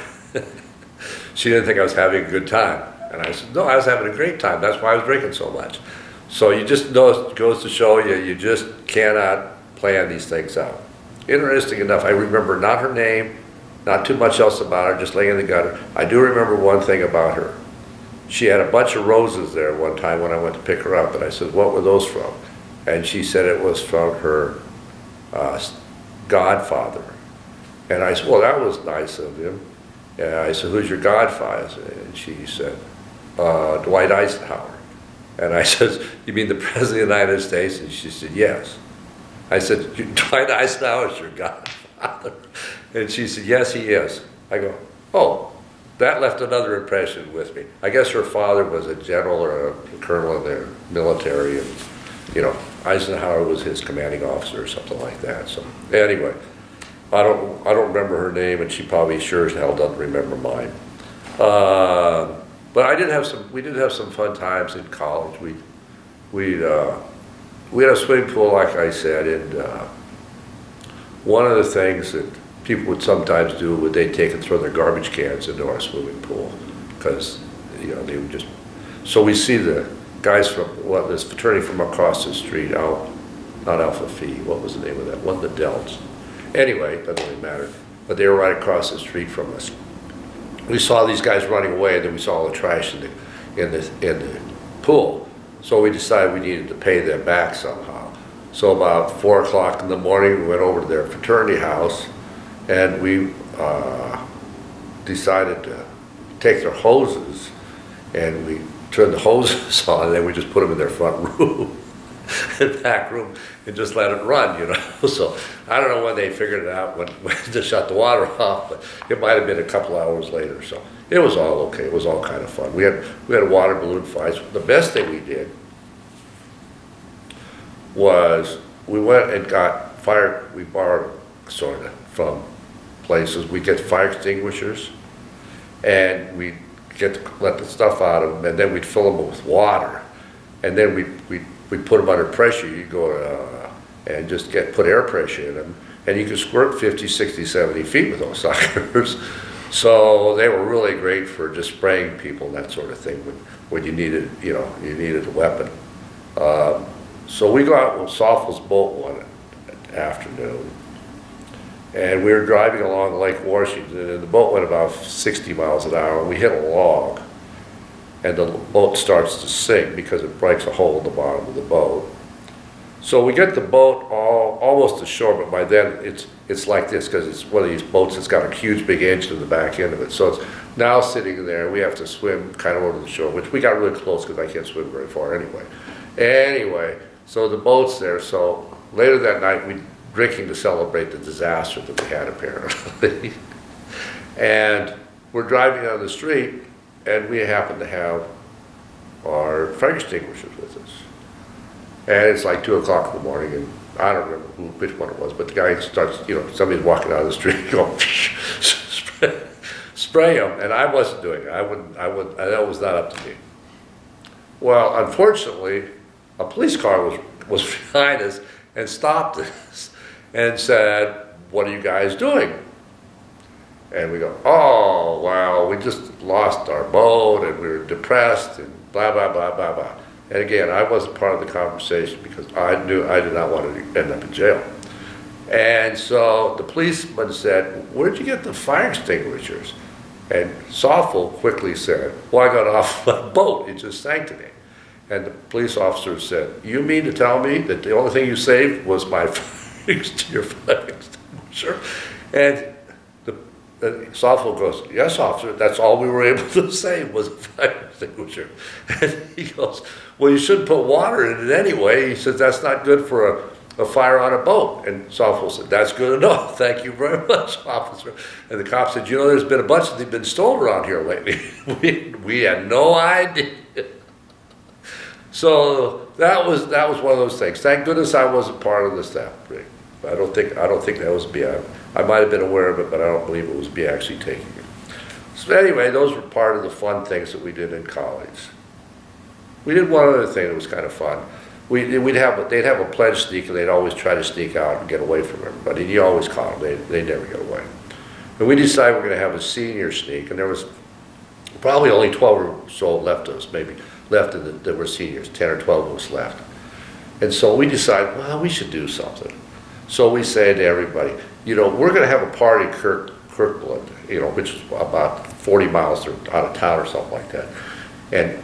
She didn't think I was having a good time. And I said, no, I was having a great time. That's why I was drinking so much. So you just know, it goes to show you just cannot plan these things out. Interesting enough, I remember not her name, not too much else about her, just laying in the gutter. I do remember one thing about her. She had a bunch of roses there one time when I went to pick her up, and I said, what were those from? And she said it was from her godfather. And I said, well, that was nice of him. And I said, who's your godfather? And she said, Dwight Eisenhower. And I said, you mean the President of the United States? And she said, yes. I said, Dwight Eisenhower is your godfather? And she said, yes, he is. I go, oh, that left another impression with me. I guess her father was a general or a colonel in the military, and, you know, Eisenhower was his commanding officer or something like that. So anyway, I don't remember her name, and she probably sure as hell doesn't remember mine. But we did have some fun times in college. We had a swimming pool, like I said, and one of the things that people would sometimes do would they take and throw their garbage cans into our swimming pool, because they would just. So we see the guys from this fraternity from across the street, not Alpha Phi. What was the name of that? One of the Delts. Anyway, it doesn't really matter. But they were right across the street from us. We saw these guys running away, and then we saw all the trash in the pool. So we decided we needed to pay them back somehow. So about 4 o'clock in the morning, we went over to their fraternity house, and we decided to take their hoses, and we turned the hoses on, and then we just put them in their front room. Back room, and just let it run, So I don't know when they figured it out when to shut the water off, but it might have been a couple hours later. So it was all okay. It was all kind of fun. We had water balloon fights. The best thing we did was we went and got fire. We borrowed sort of from places. We get fire extinguishers, and we let the stuff out of them, and then we'd fill them with water, and then we put them under pressure. You go and just put air pressure in them, and you can squirt 50, 60, 70 feet with those suckers. So they were really great for just spraying people and that sort of thing when you needed, you needed a weapon. So we go out with Soffel's boat one afternoon, and we were driving along Lake Washington, and the boat went about 60 miles an hour, and we hit a log. And the boat starts to sink because it breaks a hole in the bottom of the boat. So we get the boat almost ashore, but by then it's like this, because it's one of these boats that's got a huge big engine in the back end of it. So Now sitting there, we have to swim kind of over the shore, which we got really close because I can't swim very far anyway. Anyway, so the boat's there. So later that night, we drinking to celebrate the disaster that we had apparently. And we're driving down the street, and we happen to have our fire extinguishers with us. And it's like 2 o'clock in the morning, and I don't remember which one it was, but the guy starts, somebody's walking out of the street, go spray them, and I wasn't doing it. I wouldn't, that was not up to me. Well, unfortunately, a police car was behind us and stopped us and said, "What are you guys doing?" And we go, "Oh, well, we just lost our boat and we were depressed and blah, blah, blah, blah, blah." And again, I wasn't part of the conversation because I knew I did not want to end up in jail. And so the policeman said, "Where'd you get the fire extinguishers?" And Soffel quickly said, "Well, I got off my boat. It just sank to me." And the police officer said, "You mean to tell me that the only thing you saved was my your fire extinguisher?" And Soffel goes, "Yes, officer, that's all we were able to save was a fire extinguisher." And he goes, "Well, you should put water in it anyway." He says, "That's not good for a fire on a boat." And Soffel said, "That's good enough. Thank you very much, officer." And the cop said, "There's been a bunch that have been stolen around here lately." we had no idea. So that was one of those things. Thank goodness I wasn't part of the staff rig. I don't think that was me. I might have been aware of it, but I don't believe it was me actually taking it. So anyway, those were part of the fun things that we did in college. We did one other thing that was kind of fun. They'd have a pledge sneak, and they'd always try to sneak out and get away from everybody. And you always caught them. They never get away. And we decided we're going to have a senior sneak, and there was probably only 12 or so left of us, maybe left that were seniors, 10 or 12 of us left. And so we decided, well, we should do something. So we say to everybody, we're going to have a party in Kirkland, which is about 40 miles out of town or something like that. And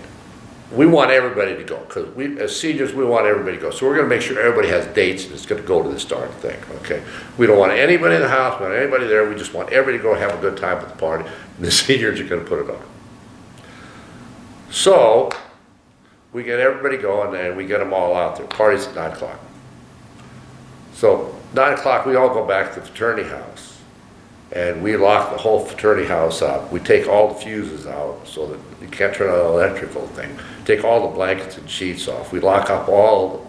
we want everybody to go, because as seniors, we want everybody to go. So we're going to make sure everybody has dates and is going to go to this darn thing, okay? We don't want anybody in the house, we don't want anybody there. We just want everybody to go have a good time at the party, and the seniors are going to put it on. So we get everybody going, and we get them all out there. Party's at 9 o'clock. So 9 o'clock, we all go back to the fraternity house, and we lock the whole fraternity house up. We take all the fuses out so that you can't turn on the electrical thing. Take all the blankets and sheets off. We lock up all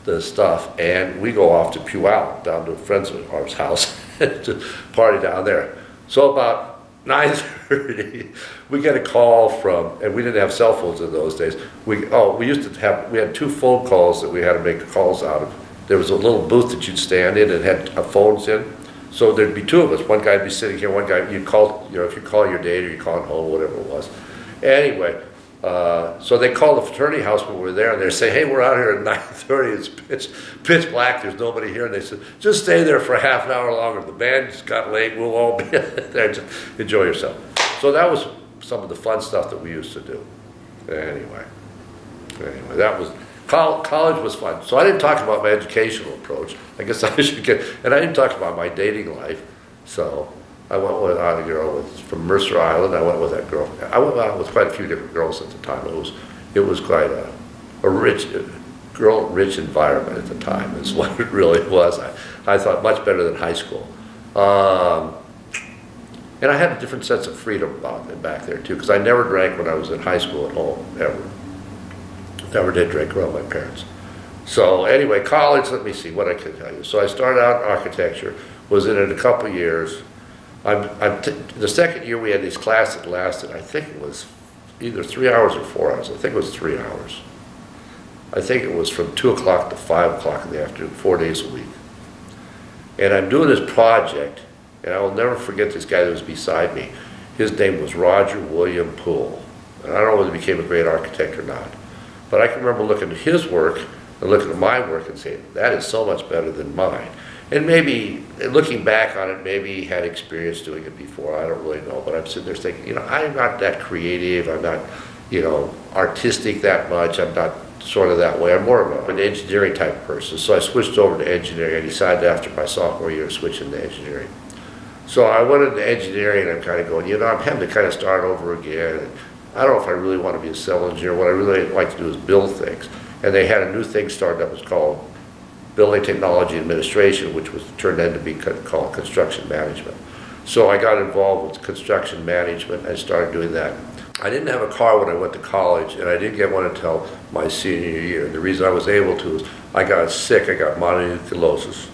the stuff, and we go off to Puyallup, down to a friend's of ours' house to party down there. So about 9:30, we get a call from, and we didn't have cell phones in those days. We had 2 phone calls that we had to make calls out of. There was a little booth that you'd stand in and had phones in. So there'd be 2 of us. One guy'd be sitting here, one guy, you'd call, if you call your date or you call home, whatever it was. Anyway, so they called the fraternity house when we were there, and they say, "Hey, we're out here at 9:30. It's pitch black. There's nobody here." And they said, "Just stay there for half an hour longer. The band just got late. We'll all be there. Just enjoy yourself." So that was some of the fun stuff that we used to do. Anyway, that was college was fun. So I didn't talk about my educational approach. I guess I should get, and I didn't talk about my dating life. So I went with a girl from Mercer Island. I went with that girl. I went out with quite a few different girls at the time. It was quite a rich environment at the time. Is what it really was. I thought much better than high school. And I had a different sense of freedom about it back there too, because I never drank when I was in high school at home, ever. Never did drink around my parents. So anyway, college, let me see what I can tell you. So I started out in architecture, was in it a couple years. The second year we had these classes that lasted, I think it was either 3 hours or 4 hours. I think it was 3 hours. I think it was from 2 o'clock to 5 o'clock in the afternoon, 4 days a week. And I'm doing this project, and I will never forget this guy that was beside me. His name was Roger William Poole. And I don't know whether he became a great architect or not. But I can remember looking at his work and looking at my work and saying, that is so much better than mine. And maybe, looking back on it, maybe he had experience doing it before, I don't really know. But I'm sitting there thinking, I'm not that creative, I'm not, artistic that much, I'm not sort of that way. I'm more of an engineering type of person. So I switched over to engineering. I decided after my sophomore year to switch into engineering. So I went into engineering, and I'm kind of going, I'm having to kind of start over again. I don't know if I really want to be a civil engineer. What I really like to do is build things. And they had a new thing started that was called Building Technology Administration, which was turned into be called construction management. So I got involved with construction management and started doing that. I didn't have a car when I went to college, and I didn't get one until my senior year. The reason I was able to is I got sick. I got mononucleosis,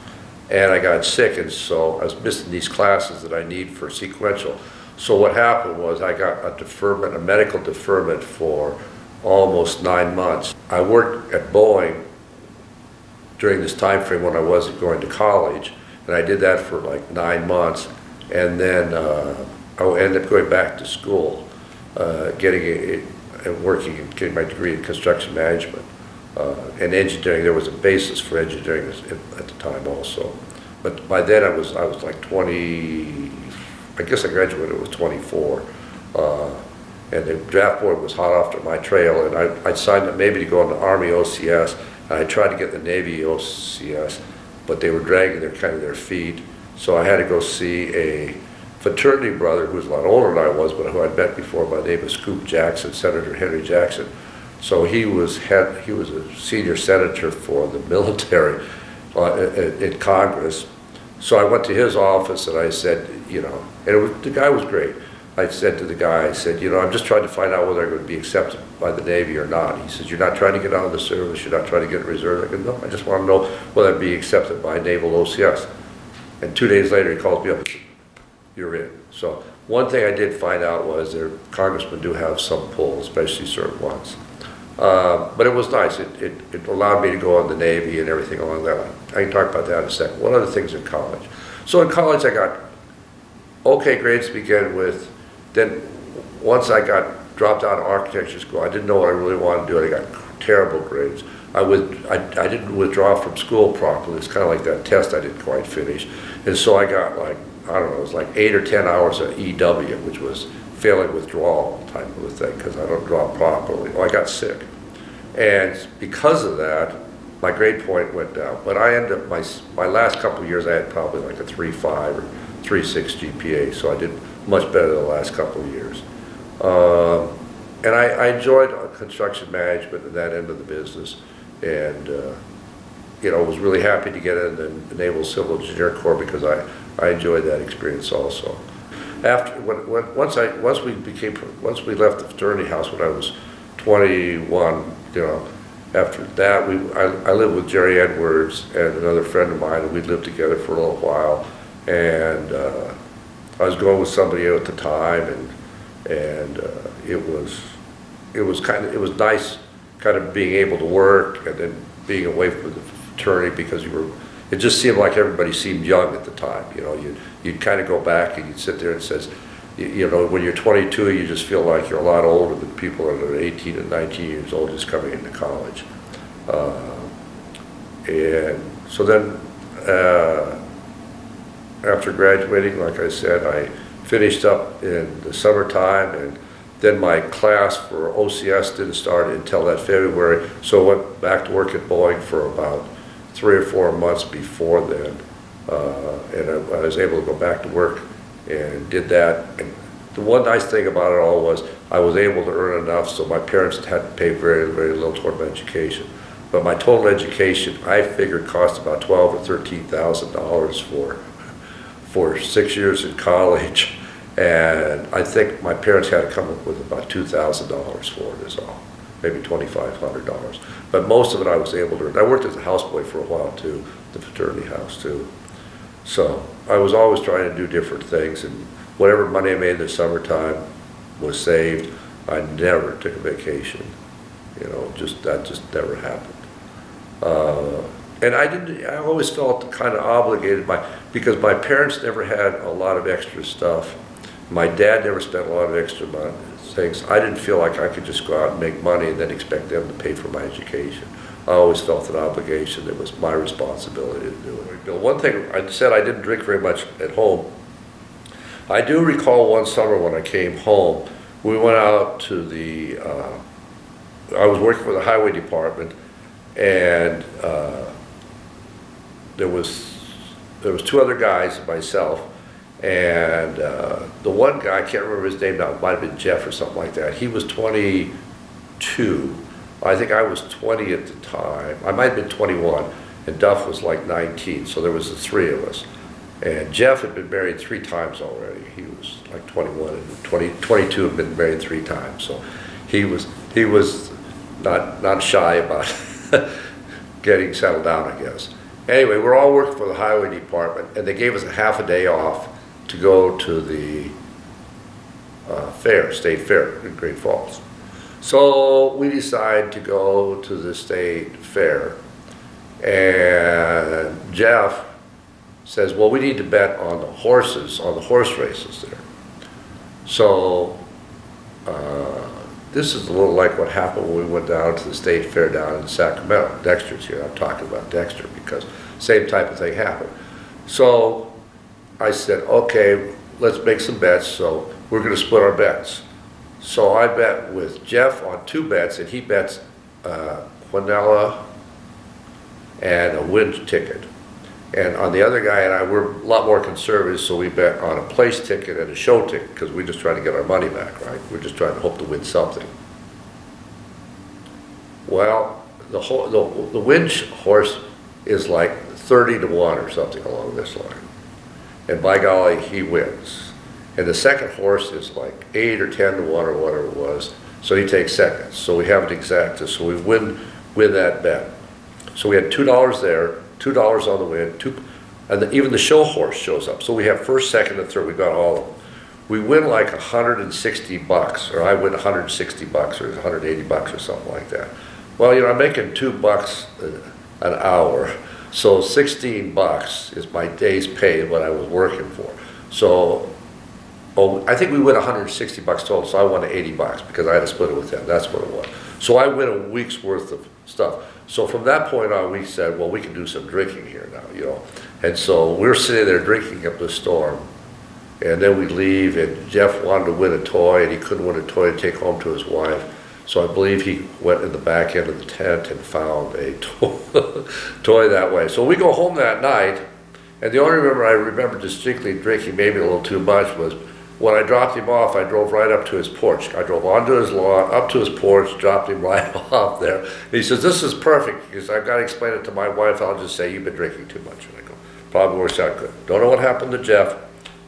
and I got sick, and so I was missing these classes that I need for sequential. So what happened was I got a deferment, a medical deferment for almost 9 months. I worked at Boeing during this time frame when I wasn't going to college, and I did that for like 9 months, and then I ended up going back to school, getting my degree in construction management and engineering. There was a basis for engineering at the time also, but by then I was like 20. I guess I graduated when I was 24. And the draft board was hot after my trail, and I signed up maybe to go in the Army OCS, and I tried to get the Navy OCS, but they were dragging their feet. So I had to go see a fraternity brother who was a lot older than I was, but who I'd met before, by the name of Scoop Jackson, Senator Henry Jackson. So he was a senior senator for the military in Congress. So I went to his office and I said, and the guy was great. I said to the guy, I said, I'm just trying to find out whether I'm going to be accepted by the Navy or not. He says, you're not trying to get out of the service, you're not trying to get in reserve. I go, no, I just want to know whether I'd be accepted by Naval OCS. And 2 days later, he calls me up and says, you're in. So one thing I did find out was their congressmen do have some pull, especially certain ones. But it was nice. It allowed me to go on the Navy and everything along that line. I can talk about that in a second. One other thing's in college. So in college, I got okay grades to begin with. Then once I got dropped out of architecture school, I didn't know what I really wanted to do. I got terrible grades. I didn't withdraw from school properly. It's kind of like that test I didn't quite finish. And so I got like, I don't know, it was like 8 or 10 hours of EW, which was failing withdrawal type of a thing, because I don't draw properly. Well, I got sick. And because of that, my grade point went down. But I ended up, my last couple of years, I had probably like a 3.5 or 3.6 GPA, so I did much better the last couple of years. And I enjoyed construction management and that end of the business, and was really happy to get in the Naval Civil Engineer Corps because I enjoyed that experience also. After once we left the fraternity house when I was 21, after that I lived with Jerry Edwards and another friend of mine, and we lived together for a little while. And I was going with somebody at the time, and it was nice, kind of being able to work and then being away from the fraternity, because it just seemed like everybody seemed young at the time. You'd kind of go back and you'd sit there and says, when you're 22, you just feel like you're a lot older than people that are 18 and 19 years old just coming into college. And so then, after graduating, like I said, I finished up in the summertime, and then my class for OCS didn't start until that February, so I went back to work at Boeing for about 3 or 4 months before then, and I was able to go back to work and did that. And the one nice thing about it all was I was able to earn enough so my parents had to pay very, very little toward my education. But my total education, I figured, cost about $12,000 or $13,000 for 6 years in college, and I think my parents had to come up with about $2,000 for it is all, maybe $2,500. But most of it I was able to earn. I worked as a houseboy for a while too, the fraternity house too. So I was always trying to do different things, and whatever money I made in the summertime was saved. I never took a vacation, that just never happened. And I always felt kind of obligated because my parents never had a lot of extra stuff. My dad never spent a lot of extra money, things. I didn't feel like I could just go out and make money and then expect them to pay for my education. I always felt an obligation. It was my responsibility to do it. One thing I said, I didn't drink very much at home. I do recall one summer when I came home, we went out to I was working for the highway department, and there was 2 other guys and myself, And the one guy, I can't remember his name now, it might have been Jeff or something like that. He was 22. I think I was 20 at the time. I might have been 21, and Duff was like 19, so there was the three of us. And Jeff had been married 3 times already. He was like 21, and 22 had been married 3 times. So he was not shy about getting settled down, I guess. Anyway, we're all working for the highway department, and they gave us a half a day off to go to the state fair in Great Falls. So we decide to go to the state fair, and Jeff says, well, we need to bet on the horses, on the horse races there. So this is a little like what happened when we went down to the state fair down in Sacramento. Dexter's here, I'm talking about Dexter, because same type of thing happened. So I said, okay, let's make some bets, so we're gonna split our bets. So I bet with Jeff on 2 bets, and he bets Quinella and a win ticket. And on the other guy and I, we're a lot more conservative, so we bet on a place ticket and a show ticket, because we're just trying to get our money back, right? We're just trying to hope to win something. Well, the win horse is like 30-1 or something along this line. And by golly, he wins. And the second horse is like 8 or 10-1 or whatever it was, so he takes second. So we have it exacted, so we win that bet. So we had $2 there, $2 on the win, and even the show horse shows up. So we have first, second, and third. We got all of them. We win like $160, or I win $160 or $180 or something like that. Well, I'm making $2 an hour, so $16 is my day's pay what I was working for. So, I think we win $160 total. So I won $80 because I had to split it with them. That's what it was. So I win a week's worth of stuff. So from that point on, we said, well, we can do some drinking here now, And so we're sitting there drinking up the storm. And then we leave, and Jeff wanted to win a toy, and he couldn't win a toy to take home to his wife. So I believe he went in the back end of the tent and found a toy that way. So we go home that night, and the only I remember distinctly drinking maybe a little too much was when I dropped him off, I drove right up to his porch. I drove onto his lawn, up to his porch, dropped him right off there. And he says, this is perfect, because I've got to explain it to my wife. I'll just say, you've been drinking too much. And I go, probably works out good. Don't know what happened to Jeff.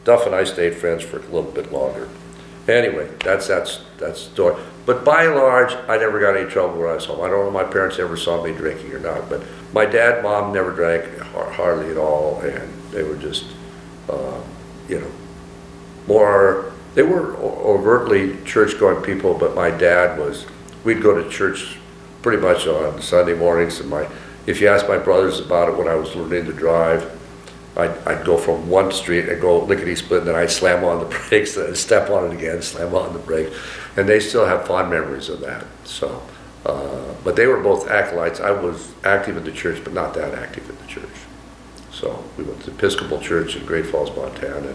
Duff and I stayed friends for a little bit longer. Anyway, that's the story. But by and large, I never got any trouble when I was home. I don't know if my parents ever saw me drinking or not, but my dad, mom never drank hardly at all, and they were just, they were overtly church-going people, but my dad we'd go to church pretty much on Sunday mornings, and if you ask my brothers about it when I was learning to drive, I'd go from one street and go lickety-split, and then I'd slam on the brakes, and I'd step on it again, slam on the brakes, and they still have fond memories of that. So, but they were both acolytes. I was active in the church, but not that active in the church. So we went to Episcopal Church in Great Falls, Montana,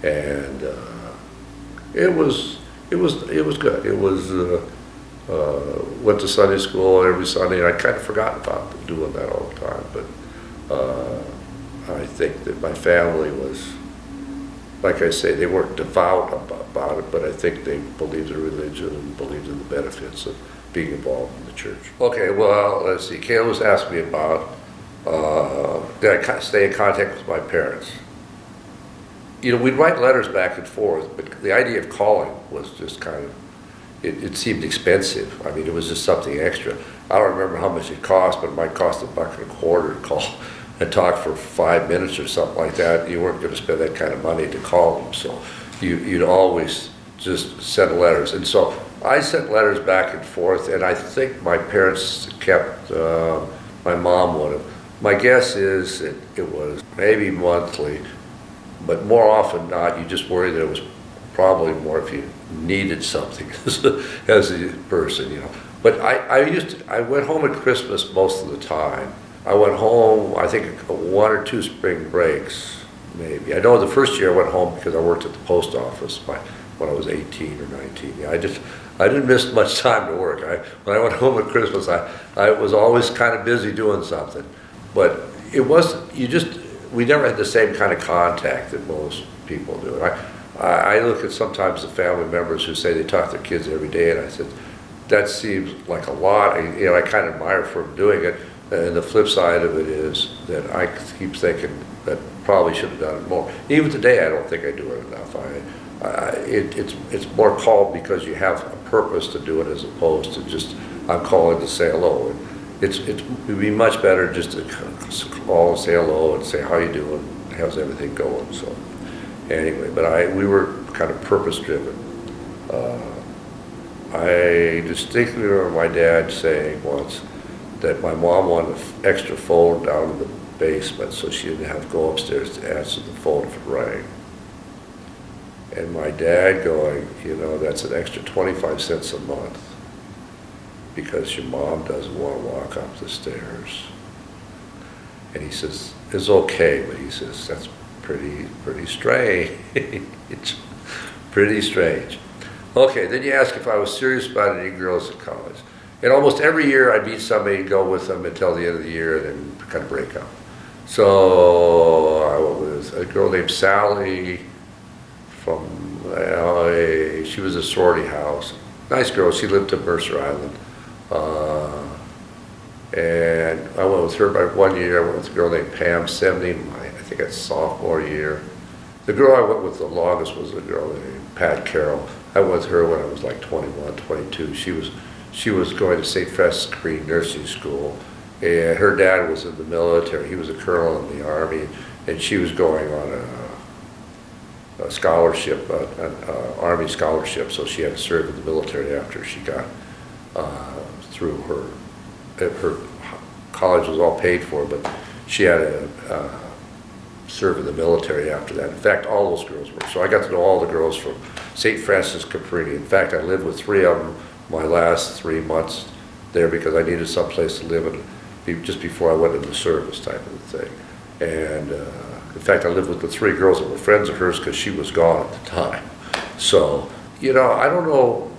and it was good. It was went to Sunday school every Sunday, and I kind of forgot about doing that all the time, but. I think that my family was, like I say, they weren't devout about it, but I think they believed in religion and believed in the benefits of being involved in the church. Okay, well, let's see. Kayla was asking me about, did I stay in contact with my parents? We'd write letters back and forth, but the idea of calling was just kind of, it seemed expensive. I mean, it was just something extra. I don't remember how much it cost, but it might cost $1.25 to call and talk for 5 minutes or something like that. You weren't going to spend that kind of money to call them, so you'd always just send letters. And so I sent letters back and forth, and I think my parents kept, my mom would have. My guess is it was maybe monthly, but more often not, you just worry that it was probably more if you needed something as a person, But I went home at Christmas most of the time. I went home, I think 1 or 2 spring breaks, maybe. I know the first year I went home because I worked at the post office when I was 18 or 19. Yeah, I didn't miss much time to work. When I went home at Christmas, I was always kind of busy doing something. But it wasn't, we never had the same kind of contact that most people do. I look at sometimes the family members who say they talk to their kids every day, and I said, that seems like a lot. And, I kind of admire for them doing it. And the flip side of it is that I keep thinking that probably should have done it more. Even today, I don't think I do it enough. It's more called because you have a purpose to do it as opposed to just, I'm calling to say hello. And it'd be much better just to call and say hello and say how you doing, how's everything going. So anyway, but we were kind of purpose driven. I distinctly remember my dad saying once that my mom wanted an extra phone down in the basement so she didn't have to go upstairs to answer the phone if it rang. And my dad going, that's an extra 25 cents a month because your mom doesn't want to walk up the stairs. And he says, it's okay, but he says, that's pretty strange. It's pretty strange. Okay, then you ask if I was serious about any girls at college. And almost every year I'd meet somebody and go with them until the end of the year and then kind of break up. So I went with a girl named Sally from LA. She was a sorority house. Nice girl, she lived in Mercer Island. And I went with her by 1 year. I went with a girl named Pam, 70, I think that's sophomore year. The girl I went with the longest was a girl named Pat Carroll. I went with her when I was like 21, 22. She was going to St. Francis Green Nursing School, and her dad was in the military. He was a colonel in the Army, and she was going on a scholarship, an Army scholarship, so she had to serve in the military after she got through her college was all paid for, but she had to serve in the military after that. In fact, all those girls were. So I got to know all the girls from St. Francis Caprini. In fact, I lived with 3 of them my last 3 months there because I needed some place to live in just before I went into service type of thing. And in fact, I lived with the 3 girls that were friends of hers because she was gone at the time. So, I don't know.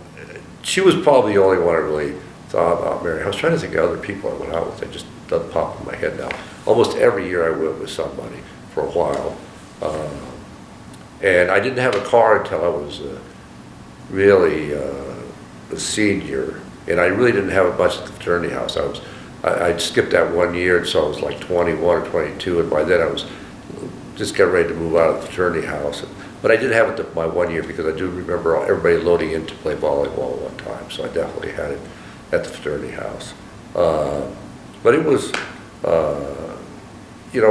She was probably the only one I really thought about marrying. I was trying to think of other people I went out with. It just doesn't pop in my head now. Almost every year I went with somebody for a while. And I didn't have a car until I was really a senior. And I really didn't have a bunch at the fraternity house. I'd skipped that 1 year, and so I was like 21 or 22, and by then I was just getting ready to move out of the fraternity house. But I did have it my 1 year because I do remember everybody loading in to play volleyball one time, so I definitely had it at the fraternity house. But it was,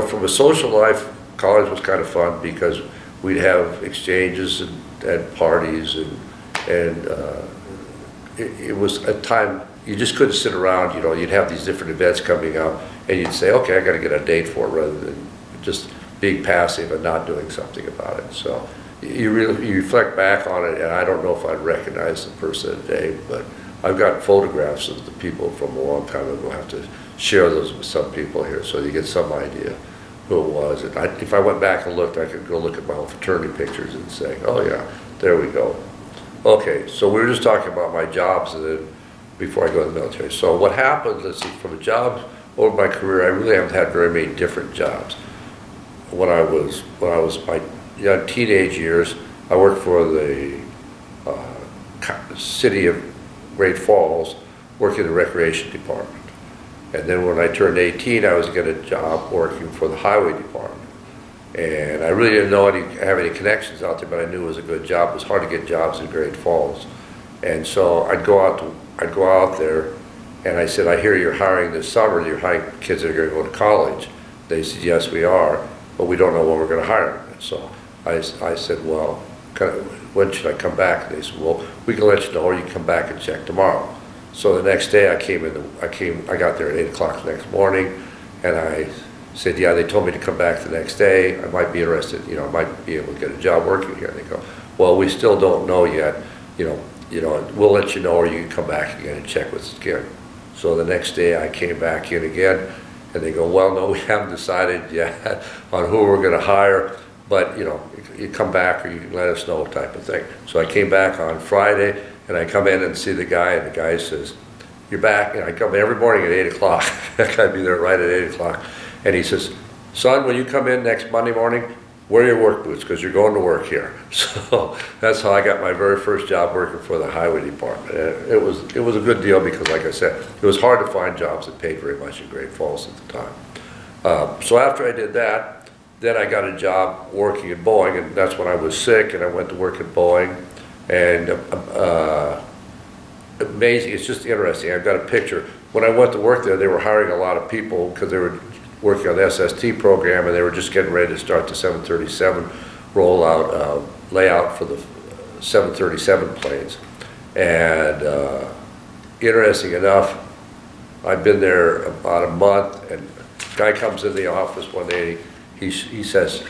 from a social life, college was kind of fun because we'd have exchanges and parties, and it was a time you just couldn't sit around. You'd have these different events coming up, and you'd say, okay, I got to get a date for it, rather than just being passive and not doing something about it. So you reflect back on it, and I don't know if I'd recognize the person today, but I've got photographs of the people from a long time ago. I'll have to share those with some people here so you get some idea who it was. And if I went back and looked, I could go look at my old fraternity pictures and say, oh yeah, there we go. Okay, so we were just talking about my jobs and then before I go to the military. So what happened, let's see, from the jobs over my career, I really haven't had very many different jobs. When I was my young teenage years, I worked for the city of Great Falls, working in the recreation department. And then when I turned 18, I was getting a job working for the highway department. And I really didn't have any connections out there, but I knew it was a good job. It was hard to get jobs in Great Falls. And so I'd go out there, and I said, I hear you're hiring this summer, you're hiring kids that are going to go to college. They said, yes, we are, but we don't know when we're going to hire them. And so I said, well, when should I come back? And they said, well, we can let you know, or you can come back and check tomorrow. So the next day I got there at 8 o'clock the next morning, and I said, yeah, they told me to come back the next day. I might be interested, I might be able to get a job working here. And they go, well, we still don't know yet, we'll let you know, or you can come back again and check with us again. So the next day I came back in again, and they go, well, no, we haven't decided yet on who we're going to hire, but you come back or you can let us know type of thing. So I came back on Friday, and I come in and see the guy, and the guy says, you're back. And I come in every morning at 8 o'clock. I'd be there right at 8 o'clock. And he says, son, when you come in next Monday morning, wear your work boots because you're going to work here. So that's how I got my very first job working for the highway department. And it was a good deal because, like I said, it was hard to find jobs that paid very much in Great Falls at the time. So after I did that, then I got a job working at Boeing, and that's when I was sick, and I went to work at Boeing. And amazing, it's just interesting. I've got a picture. When I went to work there, they were hiring a lot of people because they were working on the SST program, and they were just getting ready to start the 737 rollout, layout for the 737 planes. And interesting enough, I've been there about a month, and a guy comes in the office one day, he says,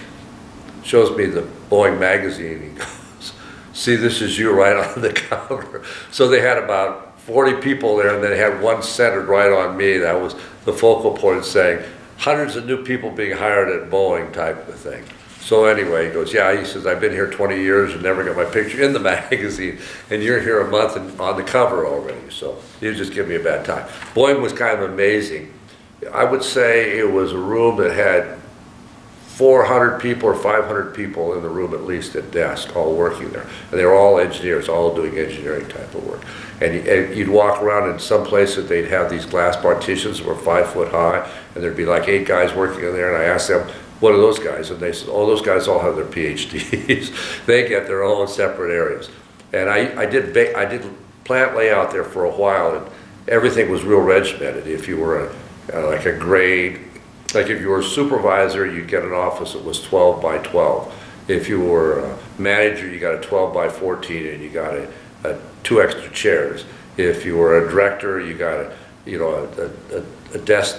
shows me the Boeing magazine, he goes, see, this is you right on the cover. So they had about 40 people there, and they had one centered right on me. That was the focal point, saying, hundreds of new people being hired at Boeing type of thing. So anyway, he goes, yeah, he says, I've been here 20 years and never got my picture in the magazine, and you're here a month and on the cover already. So you just give me a bad time. Boeing was kind of amazing. I would say it was a room that had 400 people or 500 people in the room at least at desk, all working there. And they were all engineers, all doing engineering type of work. And you'd walk around in some places, they'd have these glass partitions that were 5 foot high, and there'd be like 8 guys working in there, and I asked them, what are those guys? And they said, oh, those guys all have their PhDs. They get their own separate areas. And I did plant layout there for a while, and everything was real regimented. If you were like a grade, like if you were a supervisor, you'd get an office that was 12 by 12. If you were a manager, you got a 12 by 14, and you got 2 extra chairs. If you were a director, you got a desk,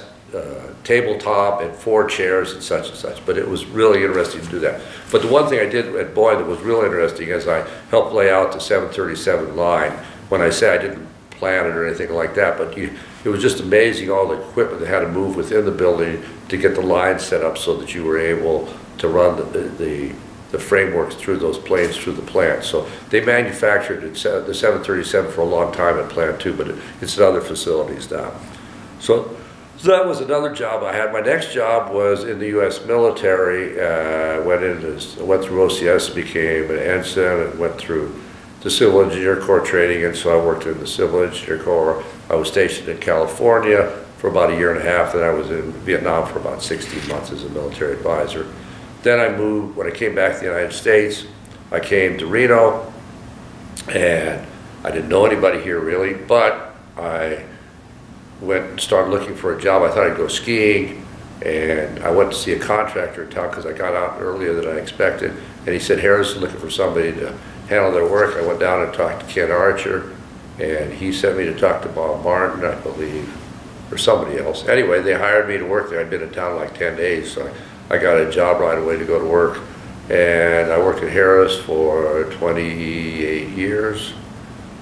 tabletop, and 4 chairs and such. But it was really interesting to do that. But the one thing I did at Boeing that was real interesting is I helped lay out the 737 line. When I say I didn't plan it or anything like that, but it was just amazing all the equipment that had to move within the building to get the line set up so that you were able to run the frameworks through those planes through the plant. So they manufactured the 737 for a long time at Plant 2, but it's at other facilities now. So that was another job I had. My next job was in the U.S. military. Went through OCS, became an ensign, and went through the Civil Engineer Corps training, and so I worked in the Civil Engineer Corps. I was stationed in California for about a year and a half, then I was in Vietnam for about 16 months as a military advisor. Then I moved, when I came back to the United States, I came to Reno, and I didn't know anybody here really, but I went and started looking for a job. I thought I'd go skiing, and I went to see a contractor in town because I got out earlier than I expected, and he said, Harris is looking for somebody to handle their work. I went down and talked to Ken Archer, and he sent me to talk to Bob Martin, I believe, or somebody else. Anyway, they hired me to work there. I'd been in town like 10 days, so I got a job right away to go to work. And I worked at Harris for 28 years,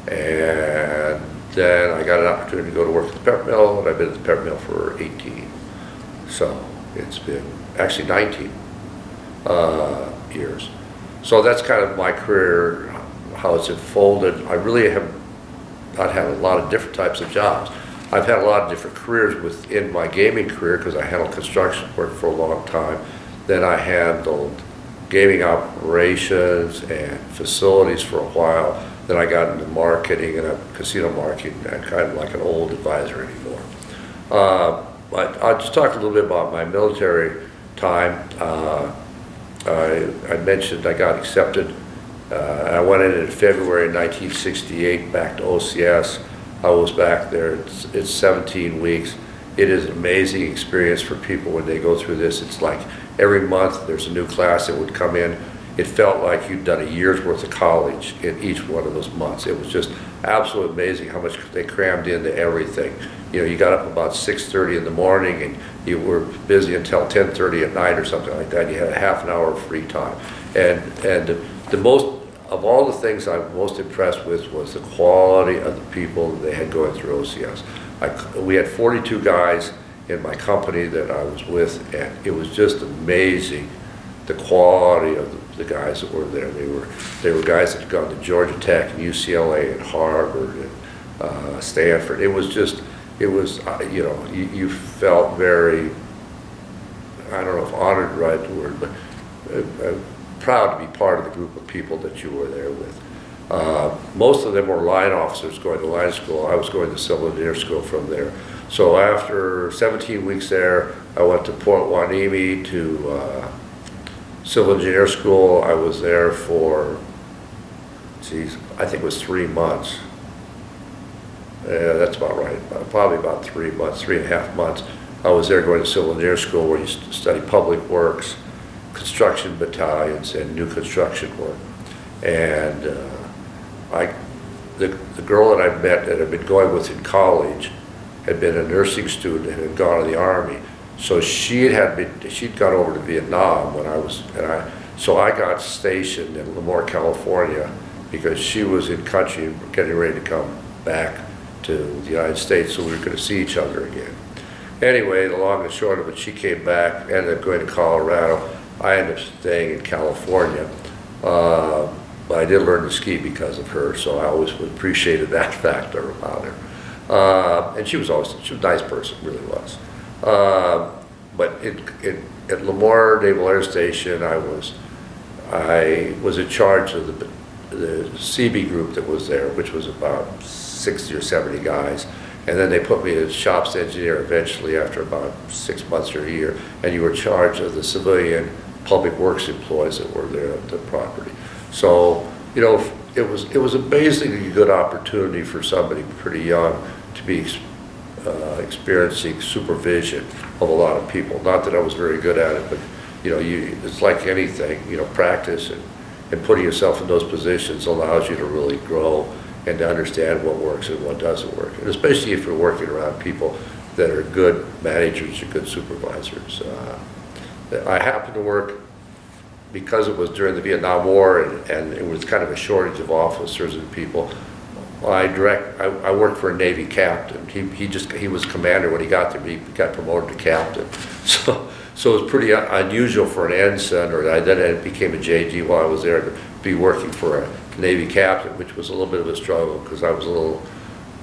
and then I got an opportunity to go to work at the pepper mill, and I've been at the pepper mill for 18. So it's been actually 19 years. So that's kind of my career, how it's unfolded. I really have not had a lot of different types of jobs. I've had a lot of different careers within my gaming career because I handled construction work for a long time. Then I handled gaming operations and facilities for a while. Then I got into marketing and casino marketing, and kind of like an old advisor anymore. But I'll just talk a little bit about my military time. I mentioned I got accepted. I went in February 1968 back to OCS. I was back there. It's 17 weeks. It is an amazing experience for people when they go through this. It's like every month there's a new class that would come in. It felt like you'd done a year's worth of college in each one of those months. It was just absolutely amazing how much they crammed into everything. You know, you got up about 6:30 in the morning and you were busy until 10:30 at night or something like that. You had a half an hour of free time. And the most, of all the things I'm most impressed with was the quality of the people that they had going through OCS. We had 42 guys in my company that I was with, and it was just amazing the quality of the guys that were there. They were guys that had gone to Georgia Tech and UCLA and Harvard and Stanford. It was you know, you felt very, I don't know if honored is the right word, but proud to be part of the group of people that you were there with. Most of them were line officers going to line school. I was going to civil engineer school from there. So after 17 weeks there, I went to Port Hueneme to civil engineer school. I was there for, geez, I think it was 3 months. Yeah, that's about right. Probably about 3 months, 3.5 months. I was there going to civil engineer school where you study public works, construction battalions, and new construction work. And the girl that I met that I'd been going with in college had been a nursing student and had gone to the Army. So she'd gone over to Vietnam when so I got stationed in Lemoore, California, because she was in country getting ready to come back to the United States, so we were going to see each other again. Anyway, the long and short of it, she came back, ended up going to Colorado. I ended up staying in California. But I did learn to ski because of her, so I always appreciated that factor about her. And she was a nice person, really was. But at Lemoore Naval Air Station, I was in charge of the CB group that was there, which was about 60 or 70 guys. And then they put me as shops engineer eventually after about 6 months or a year. And you were in charge of the civilian public works employees that were there at the property. So, you know, it was amazingly good opportunity for somebody pretty young to be experiencing supervision of a lot of people. Not that I was very good at it, but you know, it's like anything, you know, practice and putting yourself in those positions allows you to really grow and to understand what works and what doesn't work. And especially if you're working around people that are good managers or good supervisors. I happened to work, because it was during the Vietnam War and it was kind of a shortage of officers and people, I worked for a Navy captain. He was commander when he got there, but he got promoted to captain. So it was pretty unusual for an ensign, or then it became a JG while I was there, to be working for a Navy captain, which was a little bit of a struggle because I was a little,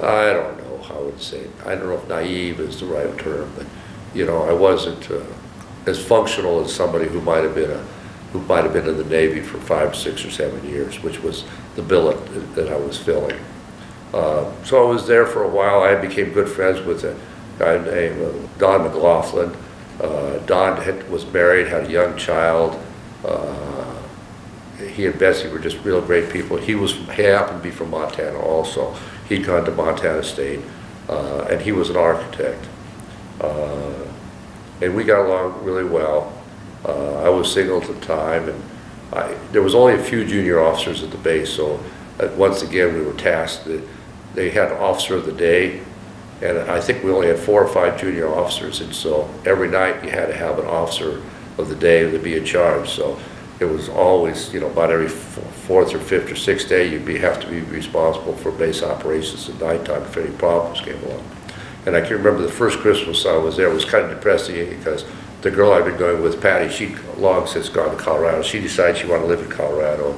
I don't know how I would say it. I don't know if naive is the right term, but you know, I wasn't as functional as somebody who might have been in the Navy for 5, 6, or 7 years, which was the billet that I was filling. So I was there for a while. I became good friends with a guy named Don McLaughlin. Don was married, had a young child. He and Bessie were just real great people. He happened to be from Montana also. He'd gone to Montana State, and he was an architect. And we got along really well. I was single at the time, and there was only a few junior officers at the base, so once again we were tasked that they had officer of the day, and I think we only had 4 or 5 junior officers, and so every night you had to have an officer of the day to be in charge. So it was always, you know, about every 4th or 5th or 6th day you'd have to be responsible for base operations at nighttime if any problems came along. And I can remember the first Christmas I was there was kind of depressing because the girl I'd been going with, Patty, she'd long since gone to Colorado. She decided she wanted to live in Colorado.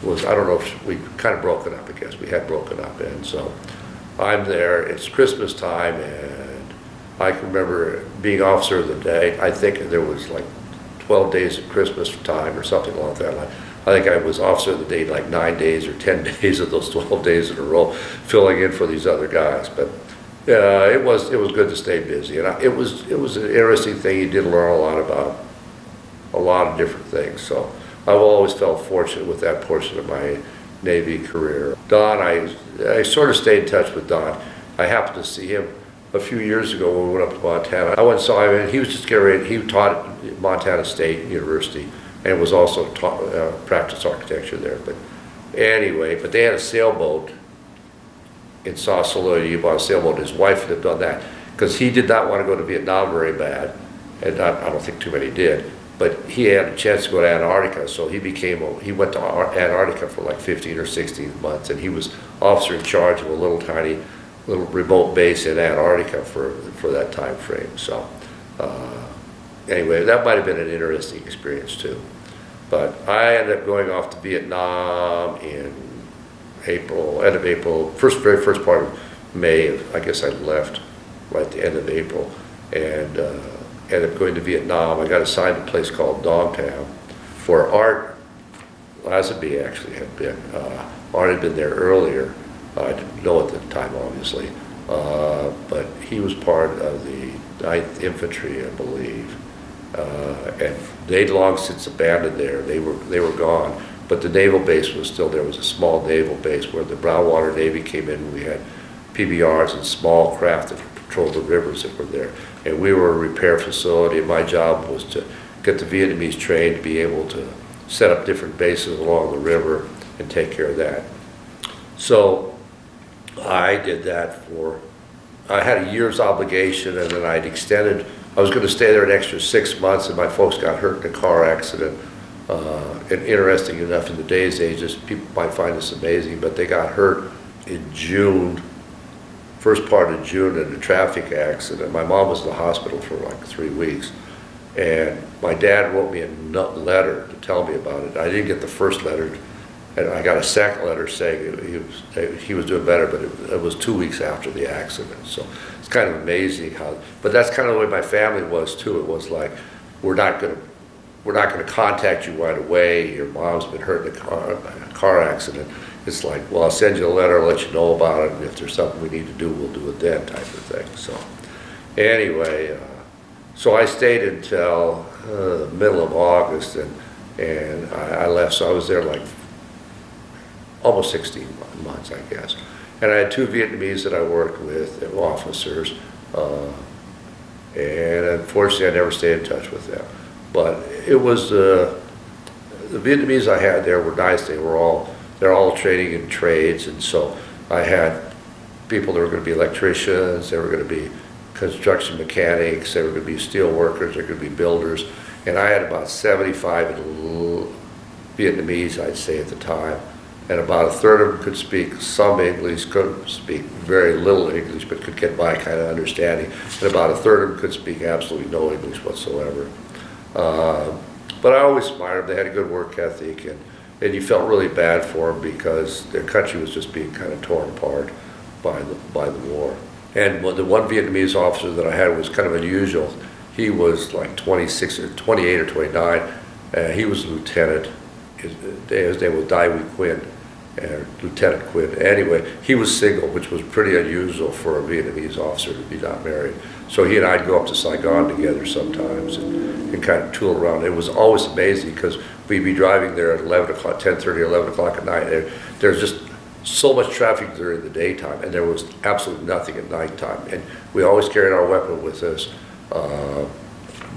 I don't know if we'd kind of broken up, I guess. We had broken up, and so I'm there. It's Christmas time, and I can remember being officer of the day. I think there was like 12 days of Christmas time or something like that. I think I was officer of the day like 9 days or 10 days of those 12 days in a row, filling in for these other guys. But it was good to stay busy, and it was an interesting thing. You did learn a lot about a lot of different things. So I've always felt fortunate with that portion of my Navy career. Don, I sort of stayed in touch with Don. I happened to see him a few years ago when we went up to Montana. I went and saw him, and he was just getting ready. He taught at Montana State University and was also taught practice architecture there. But anyway, they had a sailboat in Sausalito. He bought a sailboat. His wife had done that because he did not want to go to Vietnam very bad, and I don't think too many did. But he had a chance to go to Antarctica, so he went to Antarctica for like 15 or 16 months, and he was officer in charge of a little tiny remote base in Antarctica for that time frame. So anyway, that might have been an interesting experience too. But I ended up going off to Vietnam in April, end of April, very first part of May. I guess I left right at the end of April, and ended up going to Vietnam. I got assigned to a place called Dong Tam, for Art, Lazenby actually had been, Art had been there earlier. I didn't know at the time, obviously, but he was part of the 9th Infantry, I believe. And they'd long since abandoned there. They were gone, but the naval base was still there. It was a small naval base where the Brownwater Navy came in. We had PBRs and small craft that patrolled the rivers that were there. And we were a repair facility, and my job was to get the Vietnamese trained to be able to set up different bases along the river and take care of that. So I did that I had a year's obligation, and then I'd extended. I was going to stay there an extra 6 months, and my folks got hurt in a car accident. And interesting enough, in today's age, people might find this amazing, but they got hurt in June, first part of June, in a traffic accident. My mom was in the hospital for like 3 weeks, and my dad wrote me a letter to tell me about it. I didn't get the first letter, and I got a second letter saying he was doing better, but it was 2 weeks after the accident. So it's kind of amazing how, but that's kind of the way my family was too. It was like, we're not going to contact you right away. Your mom's been hurt in a car accident. It's like, well, I'll send you a letter, I'll let you know about it, and if there's something we need to do, we'll do it then, type of thing. So anyway, so I stayed until the middle of August, and I left. So I was there like almost 16 months, I guess. And I had 2 Vietnamese that I worked with, officers, and unfortunately I never stayed in touch with them. But it was, the Vietnamese I had there were nice. They're all training in trades, and so I had people that were going to be electricians, they were going to be construction mechanics, they were going to be steel workers, they were going to be builders, and I had about 75 Vietnamese, I'd say, at the time, and about a third of them could speak some English, could speak very little English, but could get by kind of understanding, and about a third of them could speak absolutely no English whatsoever. But I always admired them. They had a good work ethic, and you felt really bad for them because their country was just being kind of torn apart by the war. And the one Vietnamese officer that I had was kind of unusual. He was like 26 or 28 or 29. He was a lieutenant. His name was Dai Huy Quinn, Lieutenant Quinn. Anyway, he was single, which was pretty unusual for a Vietnamese officer to be not married. So he and I'd go up to Saigon together sometimes and kind of tool around. It was always amazing because we'd be driving there at 11 o'clock, 10:30, 11 o'clock at night. There's just so much traffic during the daytime, and there was absolutely nothing at nighttime. And we always carried our weapon with us,